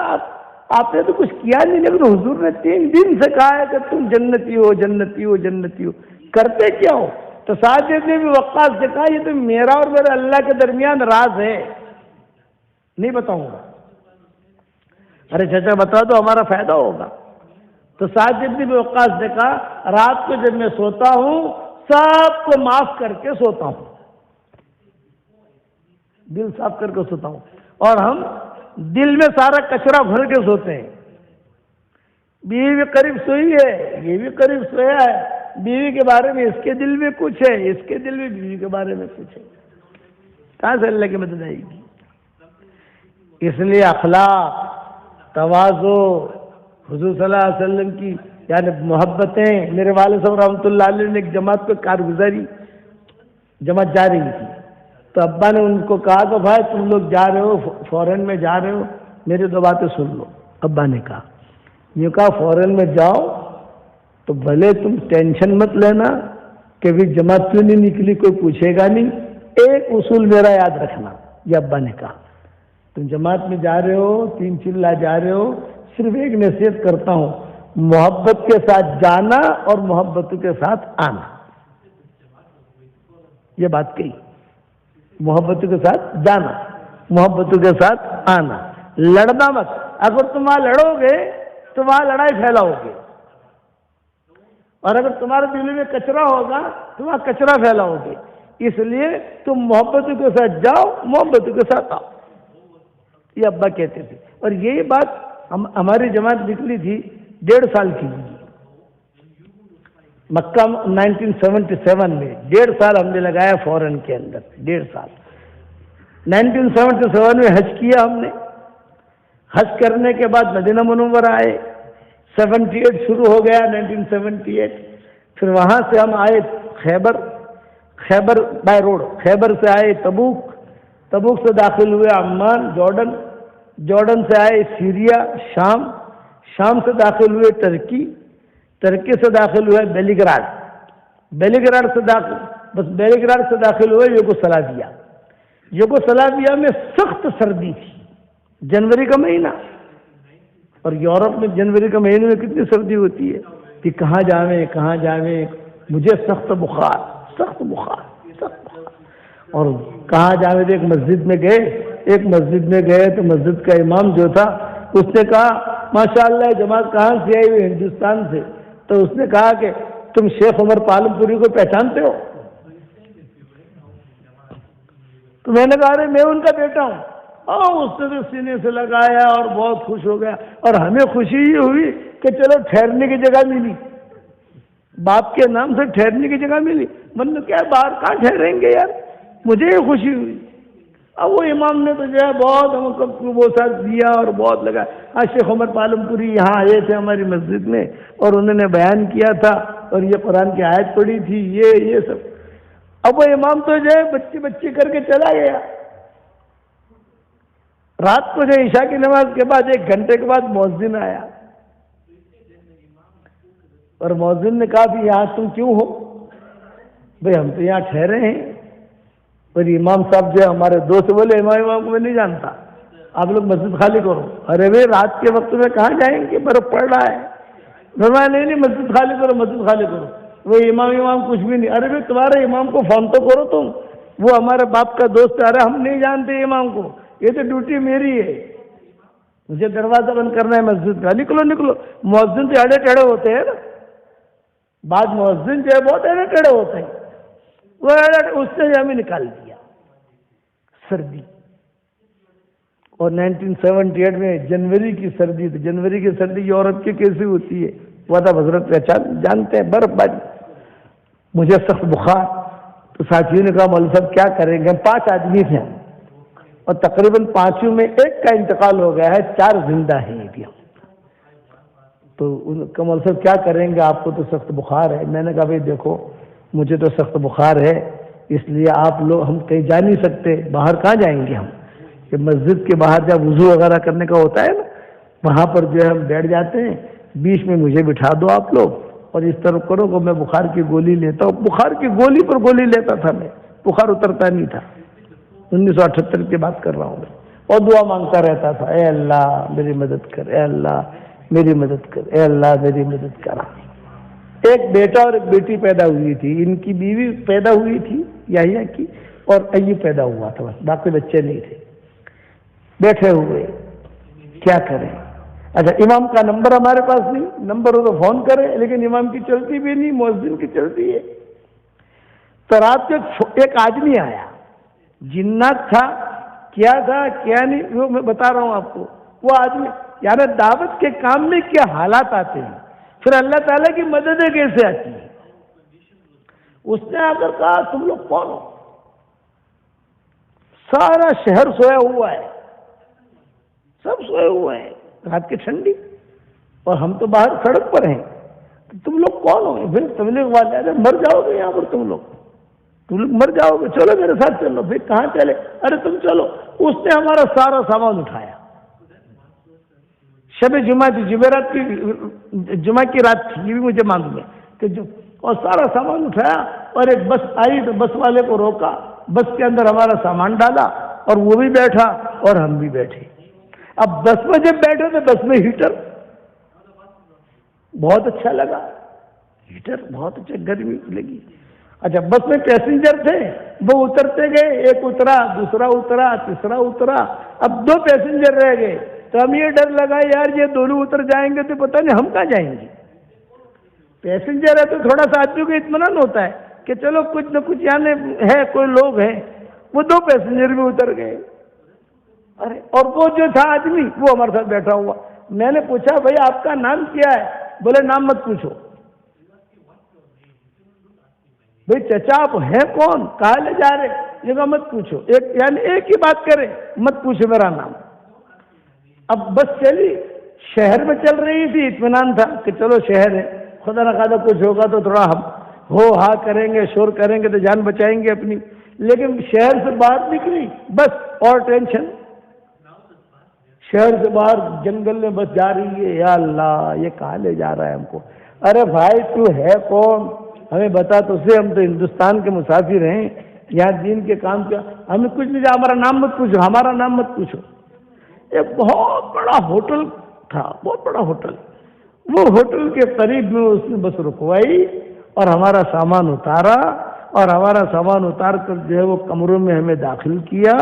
آپ نے تو کچھ کیا نہیں، لیکن حضور نے 3 دن سے کہا ہے کہ تم جنتی ہو، جنتی ہو، جنتی ہو، کرتے کیا ہو؟ تو سعد بن وقاص سے کہا یہ تو میرا اور میرے اللہ کے درمیان راز ہے، نہیں بتاؤں گا۔ ارے چچا بتا دو، ہمارا فائدہ ہوگا۔ تو سعد بن وقاص نے کہا رات کو جب میں سوتا ہوں سب کو معاف کر کے سوتا ہوں، دل صاف کر کے سوتا ہوں، اور ہم دل میں سارا کچرا بھر کے سوتے ہیں۔ بیوی بھی قریب سوئی ہے، یہ بھی قریب سویا ہے، بیوی کے بارے میں اس کے دل میں کچھ ہے، اس کے دل میں بیوی کے بارے میں کچھ ہے، کہاں سے اللہ کی مدد آئے گی؟ اس لیے اخلاق، تواضع، حضور صلی اللہ علیہ وسلم کی یعنی محبتیں۔ میرے والد صاحب رحمۃ اللہ علیہ نے ایک جماعت پہ کارگزاری، جماعت جا رہی تھی، تو ابا نے ان کو کہا کہ بھائی تم لوگ جا رہے ہو، فورن میں جا رہے ہو، میری 2 باتیں سن لو۔ ابا نے کہا یہ کہا فورن میں جاؤ تو بھلے تم ٹینشن مت لینا کہ بھی جماعت کیوں نہیں نکلی، کوئی پوچھے گا نہیں، ایک اصول میرا یاد رکھنا۔ یہ ابا نے کہا تم جماعت میں جا رہے ہو، 3 چلا جا رہے ہو، صرف ایک نصیحت کرتا ہوں، محبت کے ساتھ جانا اور محبت کے ساتھ آنا۔ یہ بات کہی، محبت کے ساتھ جانا، محبت کے ساتھ آنا، لڑنا مت۔ اگر تم وہاں لڑو گے تو وہاں لڑائی پھیلاؤ گے، اور اگر تمہارے دل میں کچرا ہوگا تو وہاں کچرا پھیلاؤ گے۔ اس لیے تم محبت کے ساتھ جاؤ، محبت کے ساتھ آؤ، یہ ابا کہتے تھے۔ اور یہی بات ہماری جماعت نکلی تھی 1.5 سال کی، مکہ 1977 میں 1.5 سال ہم نے لگایا فورن کے اندر، 1.5 سال۔ 1977 میں حج کیا ہم نے، حج کرنے کے بعد مدینہ منورہ آئے، 78 شروع ہو گیا 1978۔ پھر وہاں سے ہم آئے خیبر بائی روڈ، خیبر سے آئے تبوک سے داخل ہوئے عمان جارڈن سے آئے سیریا شام سے داخل ہوئے ترکی سے داخل ہوئے بیلیگراڈ سے داخل ہوئے یوگوسلاویا میں سخت سردی تھی، جنوری کا مہینہ، اور یورپ میں جنوری کے مہینے میں کتنی سردی ہوتی ہے کہ کہاں جاویں، مجھے سخت بخار، اور کہاں جاویں۔ ایک مسجد میں گئے تو مسجد کا امام جو تھا اس نے کہا ماشاءاللہ جماعت کہاں سے آئی ہوئی؟ ہندوستان سے۔ تو اس نے کہا کہ تم شیخ عمر پالم پوری کو پہچانتے ہو؟ تو میں نے کہا ارے میں ان کا بیٹا ہوں۔ اس نے تو سینے سے لگایا اور بہت خوش ہو گیا. اور ہمیں خوشی یہ ہوئی کہ چلو ٹھہرنے کی جگہ ملی, باپ کے نام سے ٹھہرنے کی جگہ ملی. من کیا باہر کہاں ٹھہریں گے یار, مجھے یہ خوشی ہوئی. اب وہ امام نے تو جو ہے بہت ہم کو وہ ساتھ دیا اور بہت لگا. شیخ عمر پالم پوری یہاں آئے تھے ہماری مسجد میں اور انہوں نے بیان کیا تھا اور یہ قرآن کی آیت پڑھی تھی, یہ سب. اب وہ امام تو جو ہے بچی کر کے چلا گیا. رات کو جو عشاء کی نماز کے بعد 1 گھنٹے کے بعد مؤذن آیا اور مؤذن نے کہا کہ یہاں تم کیوں ہو؟ بھئی ہم تو یہاں ٹھہرے ہیں. اور امام صاحب جو ہے ہمارے دوست بولے امام کو میں نہیں جانتا, آپ لوگ مسجد خالی کرو. ارے بھائی رات کے وقت میں کہاں جائیں گے, برف پڑ رہا ہے. نہیں مسجد خالی کرو, مسجد خالی کرو. وہ امام کچھ بھی نہیں. ارے بھائی تمہارے امام کو فون تو کرو تم, وہ ہمارے باپ کا دوست ہے. ارے ہم نہیں جانتے امام کو, یہ تو ڈیوٹی میری ہے, مجھے دروازہ بند کرنا ہے مسجد کا. نکلو. مؤذن تو اڑے ٹیڑے ہوتے ہیں نا, بعض مؤذن جو ہے بہت اڑے ٹیڑے ہوتے ہیں. وہ اس نے ہمیں نکال دیا سردی. اور 1978 میں جنوری کی سردی تھی. جنوری کی سردی یورپ کی کیسی ہوتی ہے وہ تو حضرت پہچان جانتے ہیں, برف باری. مجھے سخت بخار. تو ساتھیوں نے کہا مولوی صاحب کیا کریں گے؟ 5 آدمی تھے اور تقریباً 5 میں 1 کا انتقال ہو گیا ہے, 4 زندہ ہیں ابھی. تو ان کا مولوی صاحب کیا کریں گے, آپ کو تو سخت بخار ہے. میں نے کہا بھائی دیکھو مجھے تو سخت بخار ہے, اس لیے آپ لوگ ہم کہیں جا نہیں سکتے. باہر کہاں جائیں گے ہم؟ کہ مسجد کے باہر جب وضو وغیرہ کرنے کا ہوتا ہے نا, وہاں پر جو ہے ہم بیٹھ جاتے ہیں. بیچ میں مجھے بٹھا دو آپ لوگ اور اس طرح کرو کہ میں بخار کی گولی لیتا ہوں. بخار کی گولی پر گولی لیتا تھا میں, بخار اترتا نہیں تھا. 1978 کی بات کر رہا ہوں میں. اور دعا مانگتا رہتا تھا, اے اللہ میری مدد کر, اے اللہ میری مدد کر, اے اللہ میری مدد کر. ایک بیٹا اور ایک بیٹی پیدا ہوئی تھی. ان کی بیوی پیدا ہوئی تھی یحییٰ کی, اور ایوب پیدا ہوا تھا, بس باقی بچے نہیں تھے. بیٹھے ہوئے کیا کریں. اچھا امام کا نمبر ہمارے پاس نہیں, نمبر ہو تو فون کریں, لیکن امام کی چلتی بھی نہیں, مؤذن کی چلتی ہے. تو رات کو ایک آدمی آیا, جنات تھا, کیا تھا کیا نہیں وہ میں بتا رہا ہوں آپ کو. وہ آدمی یعنی دعوت کے کام میں کیا حالات آتے ہیں, پھر اللہ تعالیٰ کی مددیں کیسے آتی ہیں. اس نے آ کر کہا تم لوگ کون ہو؟ سارا شہر سویا ہوا ہے, سب سوئے ہوئے ہیں, رات کی ٹھنڈی, اور ہم تو باہر سڑک پر ہیں. تم لوگ کون ہو؟ پھر تبلیغ والے ارے مر جاؤ گے یہاں پر, تم لوگ مر جاؤ گے, چلو میرے ساتھ چلو. پھر کہاں چلے؟ ارے تم چلو. اس نے ہمارا سارا سامان اٹھایا. شب جمعہ تھی, جمعرات کی جمعہ کی رات تھی, یہ بھی مجھے معلوم ہے کہ اور سارا سامان اٹھایا. اور ایک بس آئی تو بس والے کو روکا, بس کے اندر ہمارا سامان ڈالا اور وہ بھی بیٹھا اور ہم بھی بیٹھے. اب بس میں جب بیٹھے تو بس میں ہیٹر بہت اچھا لگا, ہیٹر بہت اچھا, گرمی لگی. اچھا بس میں پیسنجر تھے, وہ اترتے گئے, ایک اترا, دوسرا اترا, تیسرا اترا. اب 2 پیسنجر رہ گئے. تو ہم یہ ڈر لگا یار یہ دونوں اتر جائیں گے تو پتہ نہیں ہم کہاں جائیں گے. پیسنجر ہے تو تھوڑا سا آدمی کو اطمینان ہوتا ہے کہ چلو کچھ نہ کچھ یعنی ہے, کوئی لوگ ہیں. وہ 2 پیسنجر بھی اتر گئے. ارے اور وہ جو تھا آدمی وہ ہمارے ساتھ بیٹھا ہوا. میں نے پوچھا بھائی آپ کا نام کیا ہے؟ بولے نام مت پوچھو. بھائی چچا آپ ہیں کون, کہاں لے جا رہے؟ یہ کہا مت پوچھو. یعنی ایک ہی بات کرے, مت پوچھو میرا نام. اب بس چلی, شہر میں چل رہی تھی, اطمینان تھا کہ چلو شہر ہے, خدا نہ خدا کچھ ہوگا تو تھوڑا ہم ہو ہا کریں گے, شور کریں گے تو جان بچائیں گے اپنی. لیکن شہر سے باہر نکلی بس اور ٹینشن. شہر سے باہر جنگل میں بس جا رہی ہے. یا اللہ یہ کہاں لے جا رہا ہے ہم کو. ارے بھائی تو ہے کون, ہمیں بتا تو سے, ہم تو ہندوستان کے مسافر ہیں, یہاں دین کے کام کیا. ہمیں کچھ نہیں, ہمارا نام مت پوچھو, ہمارا نام مت پوچھو. ایک بہت بڑا ہوٹل تھا, بہت بڑا ہوٹل. وہ ہوٹل کے قریب میں اس نے بس رکوائی اور ہمارا سامان اتارا, اور ہمارا سامان اتار کر جو ہے وہ کمروں میں ہمیں داخل کیا.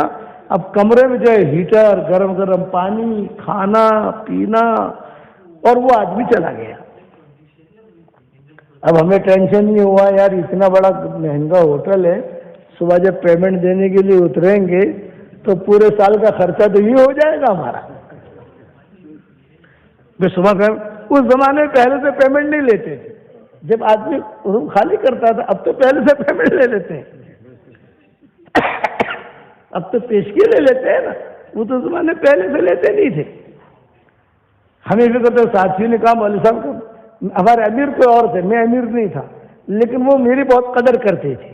اب کمرے میں جو ہے ہیٹر, گرم گرم پانی, کھانا پینا, اور وہ آدمی چلا گیا. اب ہمیں ٹینشن نہیں ہوا یار اتنا بڑا مہنگا ہوٹل ہے, صبح جب پیمنٹ دینے کے لیے اتریں گے تو پورے سال کا خرچہ تو یہ ہو جائے گا ہمارا. اس زمانے میں پہلے سے پیمنٹ نہیں لیتے تھے. جب آدمی روم خالی کرتا تھا اب تو پہلے سے پیمنٹ لے لیتے ہیں. اب تو پیشگی لے لیتے ہیں نا, وہ تو زمانے پہلے سے لیتے نہیں تھے. ہمیں بھی کہتے ساتھیوں نے کہا مولوی صاحب کو, ہمارے امیر کوئی اور تھے, میں امیر نہیں تھا, لیکن وہ میری بہت قدر کرتے تھے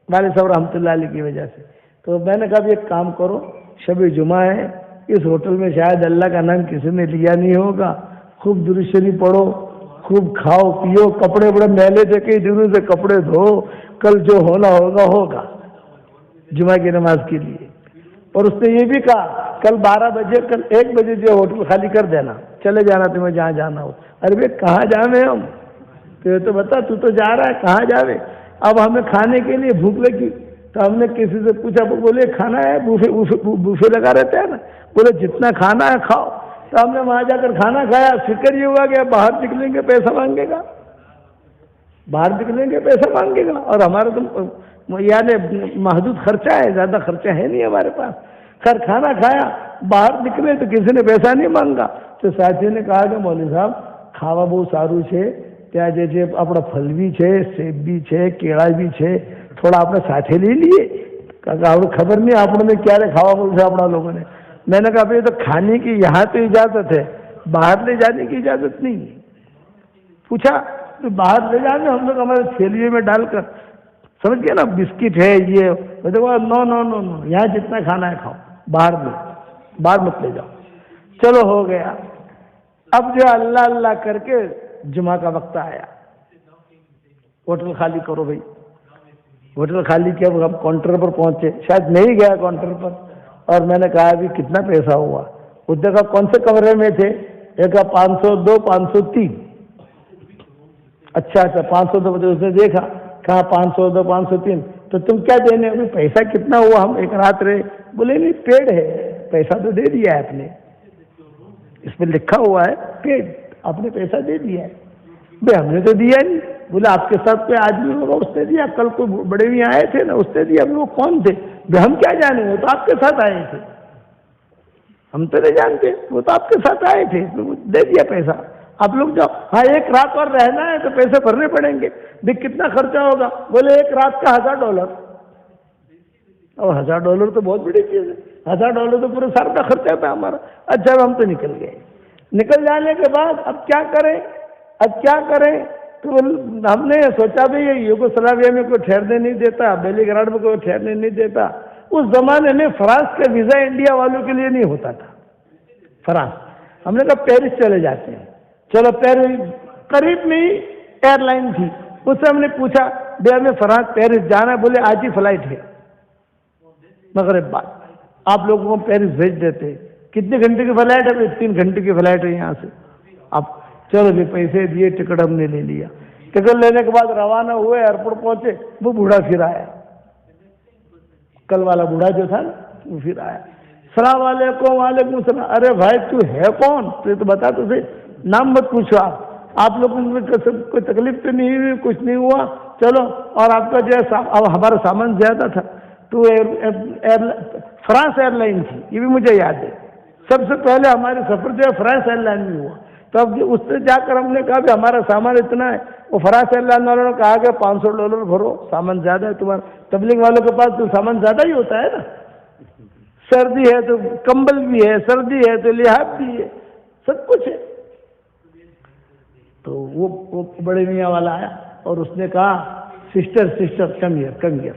والد صاحب رحمۃ اللہ علیہ کی وجہ سے. تو میں نے کہا ایک کام کرو, شب جمعہ ہے, اس ہوٹل میں شاید اللہ کا نام کسی نے لیا نہیں ہوگا, خوب درود شریف پڑھو, خوب کھاؤ پیو, کپڑے بڑے میلے تھے کئی دنوں سے کپڑے دھو, کل جو ہونا ہوگا ہوگا جمعہ کی نماز کے لیے. اور اس نے یہ بھی کہا کل 12 بجے کل 1 بجے جو ہوٹل خالی کر دینا, چلے جانا تمہیں جہاں جانا ہو. ارے بھائی کہاں جاویں ہم, تو بتا تو جا رہا ہے کہاں جاوے. اب ہمیں کھانے کے لیے بھوک لگی تو ہم نے کسی سے پوچھا, بولے کھانا ہے, بوفے لگا رہتے ہیں نا, بولے جتنا کھانا ہے کھاؤ. تو ہم نے وہاں جا کر کھانا کھایا. فکر یہ ہوا کہ باہر نکلیں گے پیسہ مانگے گا, باہر نکلیں گے پیسہ مانگے گا, اور ہمارا تو یعنی محدود خرچہ ہے, زیادہ خرچہ ہے نہیں ہمارے پاس. خیر کھانا کھایا, باہر نکلے تو کسی نے پیسہ نہیں مانگا. تو ساتھی نے کہا کہ مولوی صاحب ખાવા બહુ સારું છે, ત્યાં જે છે આપણા ફલ બી છે, સેબ બી છે, કેળા બી છે, થોડા આપણે સાથે લઈ લઈએ, કારણ કે આપણે ખબર નહીં આપણને ક્યારે ખાવા મળશે આપણા લોકોને. میں نے کہا بھائی تو کھانے کی یہاں تو اجازت ہے, باہر لے جانے کی اجازت نہیں. پوچھا تو باہر لے جانے ہم لوگ ہمارے تھیلیے میں ڈال کر, سمجھ گئے نا, بسکٹ ہے یہ, نو نو نو نو, یہاں جتنا کھانا ہے کھاؤ, باہر مت لے جاؤ. چلو ہو گیا. اب جو اللہ اللہ کر کے جمعہ کا وقت آیا, ہوٹل خالی کرو بھائی. ہوٹل خالی کیا, ہم کاؤنٹر پر پہنچے, شاید نہیں گیا کاؤنٹر پر, اور میں نے کہا ابھی کتنا پیسہ ہوا. اس نے کہا کون سے کمرے میں تھے, ایک 502 503. اچھا 502. اس نے دیکھا, کہا 502 503, تو تم کیا دینے, ابھی پیسہ کتنا ہوا, ہم ایک رات رہے. بولے نہیں پیڈ ہے, پیسہ تو دے دیا ہے آپ نے, اس میں لکھا ہوا ہے پیڈ, آپ نے پیسہ دے دیا ہے. بھائی ہم نے تو دیا نہیں. بولے آپ کے ساتھ کوئی آدمی ہوگا اس نے دیا, کل کوئی بڑے بھی آئے تھے نا اس نے دیا. وہ کون تھے, بھائی ہم کیا جانے, وہ تو آپ کے ساتھ آئے تھے, ہم تو نہیں جانتے, وہ تو آپ کے ساتھ آئے تھے, دے دیا پیسہ. آپ لوگ جاؤ. ہاں ایک رات اور رہنا ہے تو پیسے بھرنے پڑیں گے. بھی کتنا خرچہ ہوگا, بولے ایک رات کا $1000. اب $1000 تو بہت بڑی چیز ہے, $1000 تو پورے سال کا خرچہ تھا ہمارا. اچھا ہم تو نکل گئے. نکل جانے کے بعد اب کیا کریں, تو ہم نے سوچا بھی یہ یوگوسلاویا میں کوئی ٹھہرنے نہیں دیتا, بیلی گراڈ میں کوئی ٹھہرنے نہیں دیتا. اس زمانے میں فرانس کا ویزا انڈیا والوں کے لیے نہیں ہوتا تھا, فرانس. ہم نے کہا پیرس چلے جاتے ہیں. چلو پیرس قریب میں ہی ایئر لائن تھی, اس سے ہم نے پوچھا بھائی ہمیں فرانس پیرس جانا ہے. بولے آج ہی فلائٹ ہے, مغرب بعد آپ لوگوں کو پیرس بھیج دیتے. کتنے گھنٹے کی فلائٹ ہے, 3 گھنٹے کی فلائٹ ہے یہاں سے. اب چلو بھی پیسے دیے, ٹکٹ ہم نے لے لیا. ٹکٹ لینے کے بعد روانہ ہوئے, ایئرپورٹ پہنچے, وہ بوڑھا پھر آیا, کل والا بوڑھا جو تھا نا وہ پھر آیا. السلام علیکم. وعلیکم السلام. ارے بھائی تو ہے کون, تو بتا, تو صحیح نام مت پوچھو. آپ لوگوں میں کوئی تکلیف تو نہیں ہوئی, کچھ نہیں ہوا, چلو. اور آپ کا جو ہے ہمارا سامان زیادہ تھا تو فرانس ایئر لائن تھی, یہ بھی مجھے یاد ہے. سب سے پہلے ہمارے سفر جو ہے فرانس ایئر لائن میں ہوا. تب اس سے جا کر ہم نے کہا کہ ہمارا سامان اتنا ہے. وہ فرانس ایئر لائن والوں نے کہا کہ $500 بھرو, سامان زیادہ ہے تمہارا. تبلیغ والوں کے پاس تو سامان زیادہ ہی ہوتا ہے نا, سردی ہے تو کمبل بھی ہے, سردی ہے تو لحاف بھی ہے, سب کچھ ہے. تو وہ بڑے میاں والا آیا اور اس نے کہا سسٹر کم ہیئر.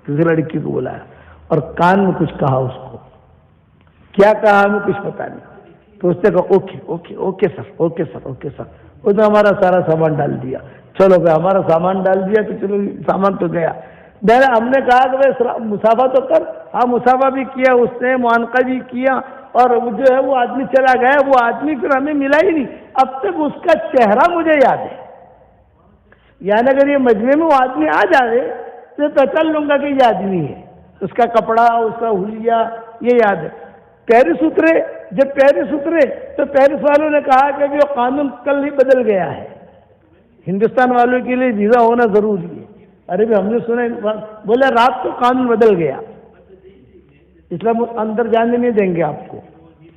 کسی لڑکی کو بلایا اور کان میں کچھ کہا. اس کو کیا کہا ہمیں کچھ پتا نہیں. تو اس نے کہا اوکے سر. اس نے ہمارا سارا سامان ڈال دیا. چلو بھائی ہمارا سامان ڈال دیا تو چلو سامان تو گیا. ہم نے کہا کہ بھائی مسافہ تو کر. ہاں مسافہ بھی کیا اس نے, معانقہ بھی کیا, اور جو ہے وہ آدمی چلا گیا. وہ آدمی پھر ہمیں ملا ہی نہیں. اب تک اس کا چہرہ مجھے یاد ہے. یعنی اگر یہ مجمع میں وہ آدمی آ جائے تو پہچان لوں گا کہ یہ آدمی ہے. اس کا کپڑا, اس کا حلیہ یہ یاد ہے. جب پیرس اترے تو پیرس والوں نے کہا کہ وہ قانون کل ہی بدل گیا ہے, ہندوستان والوں کے لیے ویزا ہونا ضروری ہے. ارے بھی ہم نے سنا, بولے رات کو قانون بدل گیا. اسلام اندر جانے نہیں دیں گے آپ کو،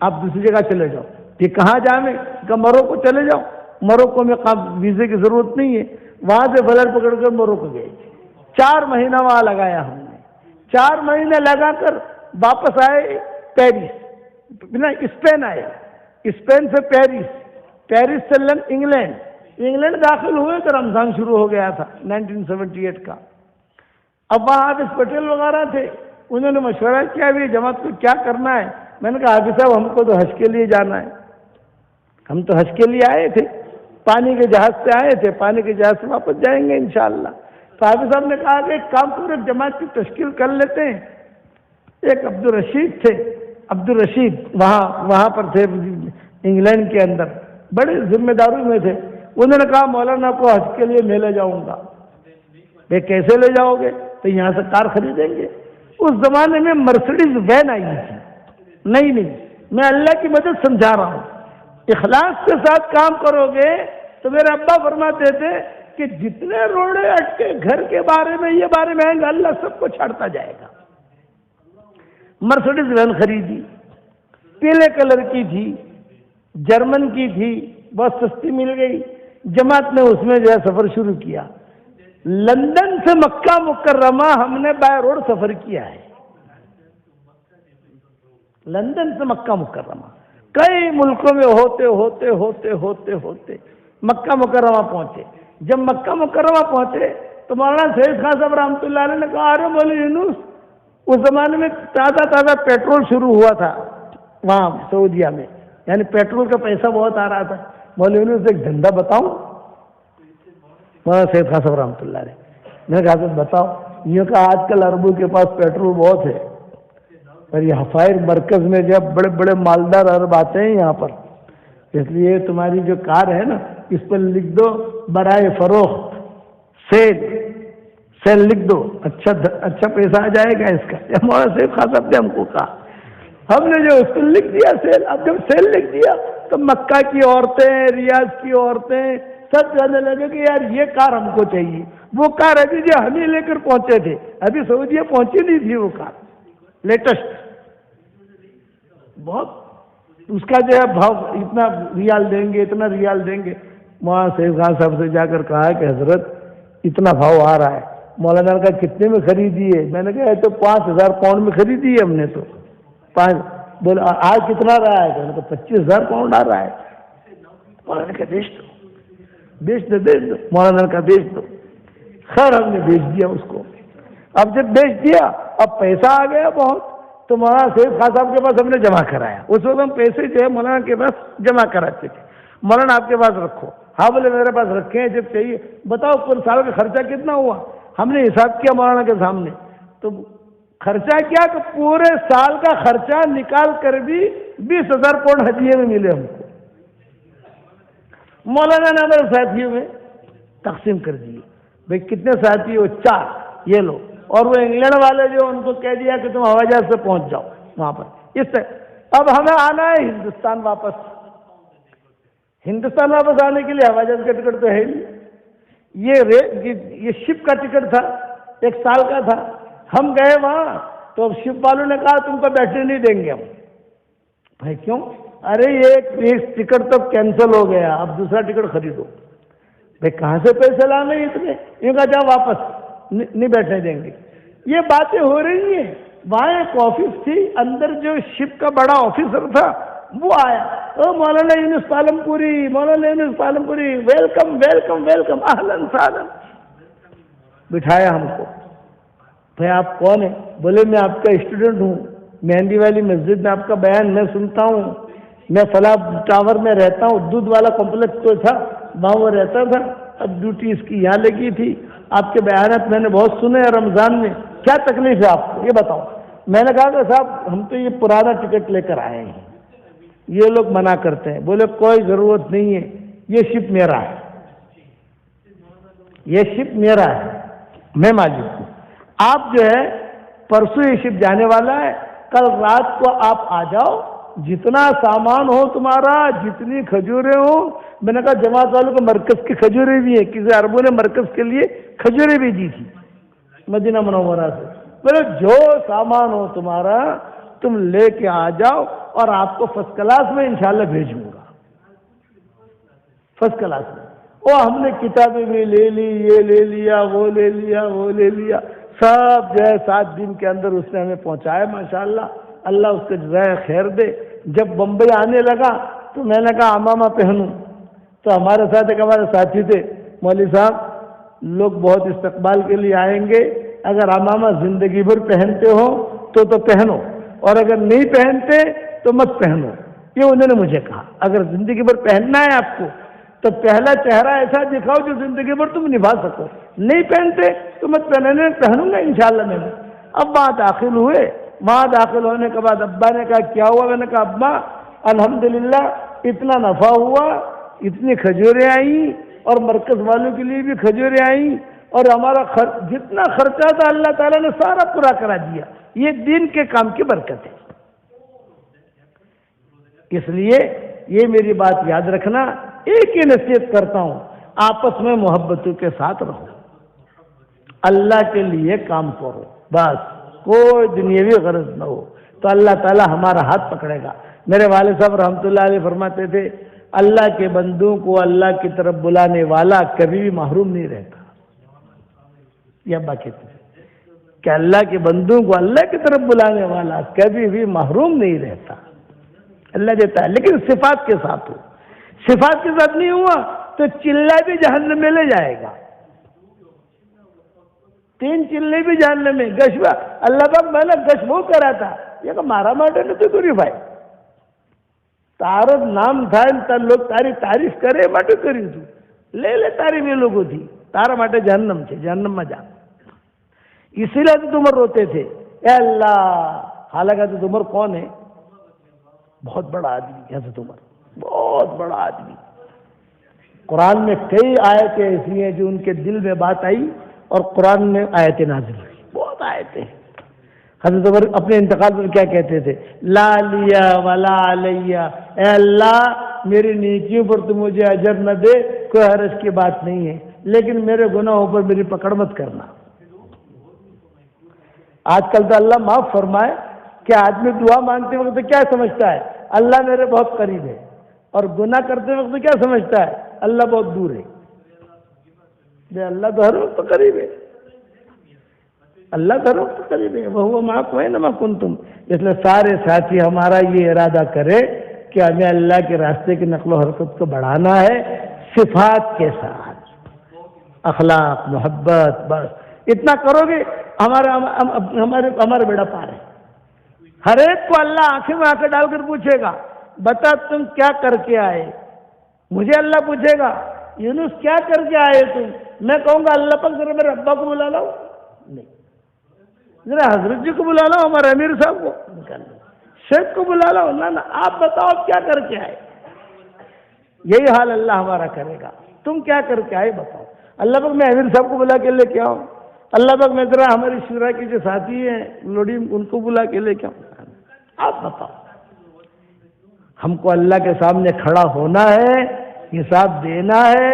آپ دوسری جگہ چلے جاؤ۔ کہ کہاں جائیں؟ کہ موروکو چلے جاؤ، موروکو میں ویزے کی ضرورت نہیں ہے۔ وہاں سے فلائٹ پکڑ کر موروکو گئے، 4 مہینہ وہاں لگایا ہم نے، 4 مہینے لگا کر واپس آئے پیرس، اسپین آئے، اسپین سے پیرس، پیرس سے انگلینڈ داخل ہوئے تو رمضان شروع ہو گیا تھا 1978 کا۔ اب وہاں حافظ پٹیل وغیرہ تھے، انہوں نے مشورہ کیا بھی جماعت کو کیا کرنا ہے۔ میں نے کہا حافظ صاحب ہم کو تو حج کے لیے جانا ہے، ہم تو حج کے لیے آئے تھے، پانی کے جہاز سے آئے تھے، پانی کے جہاز سے واپس جائیں گے انشاءاللہ۔ تو حافظ صاحب نے کہا کہ ایک کام پورے جماعت کی تشکیل کر لیتے ہیں۔ ایک عبدالرشید تھے، عبدالرشید وہاں پر تھے انگلینڈ کے اندر، بڑے ذمہ داری میں تھے۔ انہوں نے کہا مولانا کو حج کے لیے میں لے جاؤں گا۔ بھائی کیسے لے جاؤ گے؟ تو یہاں سے کار خریدیں گے۔ اس زمانے میں مرسڈیز وین آئی تھی، نہیں میں اللہ کی مدد سمجھا رہا ہوں، اخلاص کے ساتھ کام کرو گے تو میرے ابا فرماتے تھے کہ جتنے روڑے اٹکے گھر کے بارے میں یہ بارے میں آئیں گے اللہ سب کو چھاڑتا جائے گا۔ مرسڈیز وین خریدی، پیلے کلر کی تھی، جرمن کی تھی، بہت سستی مل گئی۔ جماعت نے اس میں جو ہے سفر شروع کیا۔ لندن سے مکہ مکرمہ ہم نے بائی روڈ سفر کیا ہے، لندن سے مکہ مکرمہ، کئی ملکوں میں ہوتے ہوتے ہوتے ہوتے ہوتے مکہ مکرمہ پہنچے۔ جب مکہ مکرمہ پہنچے تو مولانا سید خان صاحب رحمۃ اللہ علیہ نے کہا ارے مولوی یونس، اس زمانے میں تازہ پیٹرول شروع ہوا تھا وہاں سعودیہ میں، یعنی پیٹرول کا پیسہ بہت آ رہا تھا۔ مولوی یونس ایک دھندا بتاؤں؟ مولانا سید خان صاحب رحمۃ اللہ علیہ میں نے کہا بتاؤ۔ یہ کہ آج کل عربوں کے پاس پیٹرول بہت ہے، اور یہ حفائر مرکز میں جب بڑے بڑے مالدار عرب آتے ہیں یہاں پر، اس لیے تمہاری جو کار ہے نا اس پر لکھ دو برائے فروخت سیل لکھ دو، اچھا پیسہ آ جائے گا اس کا۔ مولانا سید خان صاحب نے ہم کو کہا، ہم نے جو اس کو لکھ دیا سیل۔ اب جب سیل لکھ دیا تو مکہ کی عورتیں، ریاض کی عورتیں سب کہنے لگے کہ یار یہ کار ہم کو چاہیے۔ وہ کار ابھی جو ہم ہی لے کر پہنچے تھے، ابھی سعودیہ پہنچی نہیں تھی وہ کار، لیٹسٹ بہت، اس کا جو ہے بھاؤ اتنا ریال دیں گے، اتنا ریال دیں گے۔ مولانا سید خان صاحب سے جا کر کہا کہ حضرت اتنا بھاؤ آ رہا ہے۔ مولانا نے کہا کتنے میں خریدی ہے؟ میں نے کہا یہ تو 5000 پاؤنڈ میں خریدی ہے ہم نے تو۔ بولے آج کتنا رہا ہے؟ میں نے کہا 25,000 پاؤنڈ آ رہا ہے۔ مولانا نے کہا بیچ دو۔ مولانا نے کہا بیچ دو۔ خیر ہم نے بیچ دیا اس کو۔ اب جب بیچ دیا اب پیسہ آ گیا بہت، تو مولانا سید خان صاحب کے پاس ہم نے جمع کرایا۔ اس وقت ہم پیسے جو ہے مولانا کے پاس جمع کراتے تھے۔ مولانا آپ کے پاس رکھو؟ ہاں بولے میرے پاس رکھے ہیں، جب چاہیے بتاؤ پورے سال کا خرچہ کتنا ہوا؟ ہم نے حساب کیا مولانا کے سامنے، تو خرچہ کیا کہ پورے سال کا خرچہ نکال کر بھی 20,000 پاؤنڈ ہدیے میں ملے ہم کو۔ مولانا نے ہمارے ساتھیوں میں تقسیم کر دیے، بھائی کتنے ساتھی ہو؟ 4، یہ لو۔ اور وہ انگلینڈ والے جو ان کو کہہ دیا کہ تم ہوائی جہاز سے پہنچ جاؤ وہاں پر۔ اس سے اب ہمیں آنا ہے ہندوستان واپس آنے کے لیے ہوائی جہاز کا ٹکٹ تو ہے نہیں، یہ شپ کا ٹکٹ تھا، 1 سال کا تھا۔ ہم گئے وہاں تو شپ والوں نے کہا تم کو بیٹھنے نہیں دیں گے ہم۔ بھائی کیوں؟ ارے یہ ٹکٹ تو کینسل ہو گیا، اب دوسرا ٹکٹ خریدو۔ بھائی کہاں سے پیسے لانے اتنے؟ یہ کہا جاؤ واپس، نہیں بیٹھنے دیں گے۔ یہ باتیں ہو رہی ہیں۔ وہاں ایک آفس تھی، اندر جو شپ کا بڑا آفیسر تھا وہ آیا، او مولانا یونس پالمپوری، مولانا یونس پالمپوری، ویلکم ویلکم ویلکم، اہلاً سہلاً۔ بٹھایا ہم کو۔ بھائی آپ کون ہیں؟ بولے میں آپ کا اسٹوڈنٹ ہوں، مہندی والی مسجد میں آپ کا بیان میں سنتا ہوں، میں فلاں ٹاور میں رہتا ہوں، دودھ والا کمپلیکس کوئی تھا وہاں وہ رہتا تھا، اب ڈیوٹی اس کی یہاں لگی تھی، آپ کے بیانات میں نے بہت سنے ہیں رمضان میں، کیا تکلیف ہے آپ کو یہ بتاؤ۔ میں نے کہا کہ صاحب ہم تو یہ پرانا ٹکٹ لے کر آئے ہیں، یہ لوگ منع کرتے ہیں۔ بولے کوئی ضرورت نہیں ہے، یہ شپ میرا ہے، یہ شپ میرا ہے، میں مالک ہوں۔ آپ جو ہے پرسوں یہ شپ جانے والا ہے، کل رات کو آپ آ جاؤ، جتنا سامان ہو تمہارا، جتنی کھجوریں ہوں۔ میں نے کہا جماعت والوں کو مرکز کی کھجوریں بھی ہیں، کسی عربوں نے مرکز کے لیے کھجوریں بھی دی تھی مدینہ منورہ سے۔ بولے جو سامان ہو تمہارا تم لے کے آ جاؤ اور آپ کو فرسٹ کلاس میں انشاءاللہ بھیجوں گا، فرسٹ کلاس میں۔ وہ ہم نے کتابیں بھی لے لی، یہ لے لیا، وہ لے لیا، وہ لے لیا، سب جو ہے 7 دن کے اندر اس نے ہمیں پہنچایا ماشاءاللہ، اللہ اس کو جزائے خیر دے۔ جب بمبئی آنے لگا تو میں نے کہا عمامہ پہنوں، تو ہمارے ساتھ ایک ہمارے ساتھی تھے، مولوی صاحب لوگ بہت استقبال کے لیے آئیں گے، اگر عمامہ زندگی بھر پہنتے ہو تو پہنو، اور اگر نہیں پہنتے تو مت پہنو۔ یہ انہوں نے مجھے کہا اگر زندگی بھر پہننا ہے آپ کو تو پہلا چہرہ ایسا دکھاؤ جو زندگی بھر تم نبھا سکو، نہیں پہنتے تو مت پہننے، پہنوں گا انشاءاللہ میں نے۔ اب وہاں داخل ہوئے، وہاں داخل ہونے کے بعد ابا نے کہا کیا ہوا؟ میں نے کہا ابا الحمدللہ اتنا نفع ہوا، اتنی کھجوریں آئیں اور مرکز والوں کے لیے بھی کھجوریں آئیں، اور ہمارا جتنا خرچہ تھا اللہ تعالیٰ نے سارا پورا کرا دیا، یہ دین کے کام کی برکت ہے۔ اس لیے یہ میری بات یاد رکھنا، ایک ہی نصیحت کرتا ہوں، آپس میں محبتوں کے ساتھ رہو، اللہ کے لیے کام کرو، بس کوئی دنیاوی غرض نہ ہو تو اللہ تعالیٰ ہمارا ہاتھ پکڑے گا۔ میرے والد صاحب رحمۃ اللہ علیہ فرماتے تھے اللہ کے بندوں کو اللہ کی طرف بلانے والا کبھی بھی محروم نہیں رہتا۔ یہ ابا کہتے ہیں کہ اللہ کے بندوں کو اللہ کی طرف بلانے والا کبھی بھی محروم نہیں رہتا، اللہ دیتا ہے، لیکن صفات کے ساتھ ہو۔ صفات کے ساتھ نہیں ہوا تو چلہ بھی جہنم میں لے جائے گا، 3 چلے بھی جہنم میں۔ گش اللہ پاک میں نے گش وہ کرا تھا، یہ کہ مارا ماٹے نے تو کری بھائی تارت نام تھا تا لوگ تاری تعریف کرے ماٹے کری تو لے لے تعریف یہ لوگوں تھی تارا ماٹے جہنم سے، جہنم میں جا، اسی لیے تو تمہر روتے تھے اے اللہ، حالانکہ تو تمہر کون ہے؟ بہت بڑا آدمی ہے حضرت عمر، بہت بڑا آدمی۔ قرآن میں کئی آیتیں ایسی ہیں جو ان کے دل میں بات آئی اور قرآن میں آیتیں نازل ہوئی، بہت آیتیں ہیں۔ حضرت عمر اپنے انتقال پر کیا کہتے تھے؟ لا لیا ولا علیہ، اے اللہ میری نیکیوں پر تو مجھے اجر نہ دے، کوئی حرج کی بات نہیں ہے، لیکن میرے گناہوں پر میری پکڑ مت کرنا۔ آج کل تو اللہ معاف فرمائے کہ آدمی دعا مانگتے وقت کیا سمجھتا ہے؟ اللہ میرے بہت قریب ہے، اور گناہ کرتے وقت کیا سمجھتا ہے؟ اللہ بہت دور ہے۔ اللہ تو ہر وقت قریب ہے، اللہ تو ہر وقت قریب ہے، وہ معاکم اینما کنتم۔ اس لیے سارے ساتھی ہمارا یہ ارادہ کرے کہ ہمیں اللہ کے راستے کی نقل و حرکت کو بڑھانا ہے، صفات کے ساتھ، اخلاق، محبت، بس اتنا کرو گے ہمارے بیڑا پار ہے۔ ہر ایک کو اللہ آنکھیں میں آنکھیں ڈال کر پوچھے گا بتا تم کیا کر کے آئے؟ مجھے اللہ پوچھے گا یونس کیا کر کے آئے تم؟ میں کہوں گا اللہ پاک ذرا میرے ابا کو بلا لاؤ، نہیں ذرا حضرت جی کو بلا لاؤ، ہمارے امیر صاحب کو نکال لو، شیخ کو بلا لاؤ، نہ آپ بتاؤ آپ کیا کر کے آئے؟ یہی حال اللہ ہمارا کرے گا، تم کیا کر کے آئے بتاؤ۔ اللہ پاک میں امیر صاحب کو بلا کے لے کے آؤں، اللہ پاک میں ذرا ہماری شورا کے جو ساتھی ہیں لوڈی ان کو بلا کے لے کے آؤں، آپ بتاؤ۔ ہم کو اللہ کے سامنے کھڑا ہونا ہے، حساب دینا ہے،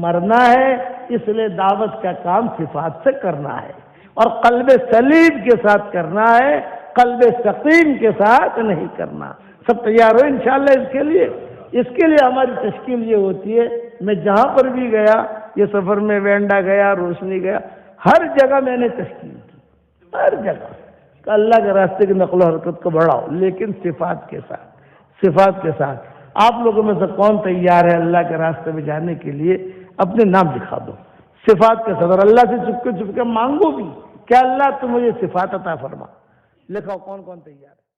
مرنا ہے، اس لیے دعوت کا کام صفات سے کرنا ہے اور قلب سلیم کے ساتھ کرنا ہے، قلب سقیم کے ساتھ نہیں کرنا۔ سب تیار ہو انشاءاللہ اس کے لیے ہماری تشکیل یہ ہوتی ہے، میں جہاں پر بھی گیا، یہ سفر میں وینڈا گیا، روشنی گیا، ہر جگہ میں نے تشکیل کی، ہر جگہ کہ اللہ کے راستے کی نقل و حرکت کو بڑھاؤ، لیکن صفات کے ساتھ، صفات کے ساتھ۔ آپ لوگوں میں سے کون تیار ہے اللہ کے راستے میں جانے کے لیے؟ اپنے نام دکھا دو صفات کے ساتھ، اور اللہ سے چپ کے مانگو بھی کہ اللہ تو مجھے صفات عطا فرما۔ لکھو کون کون تیار ہے؟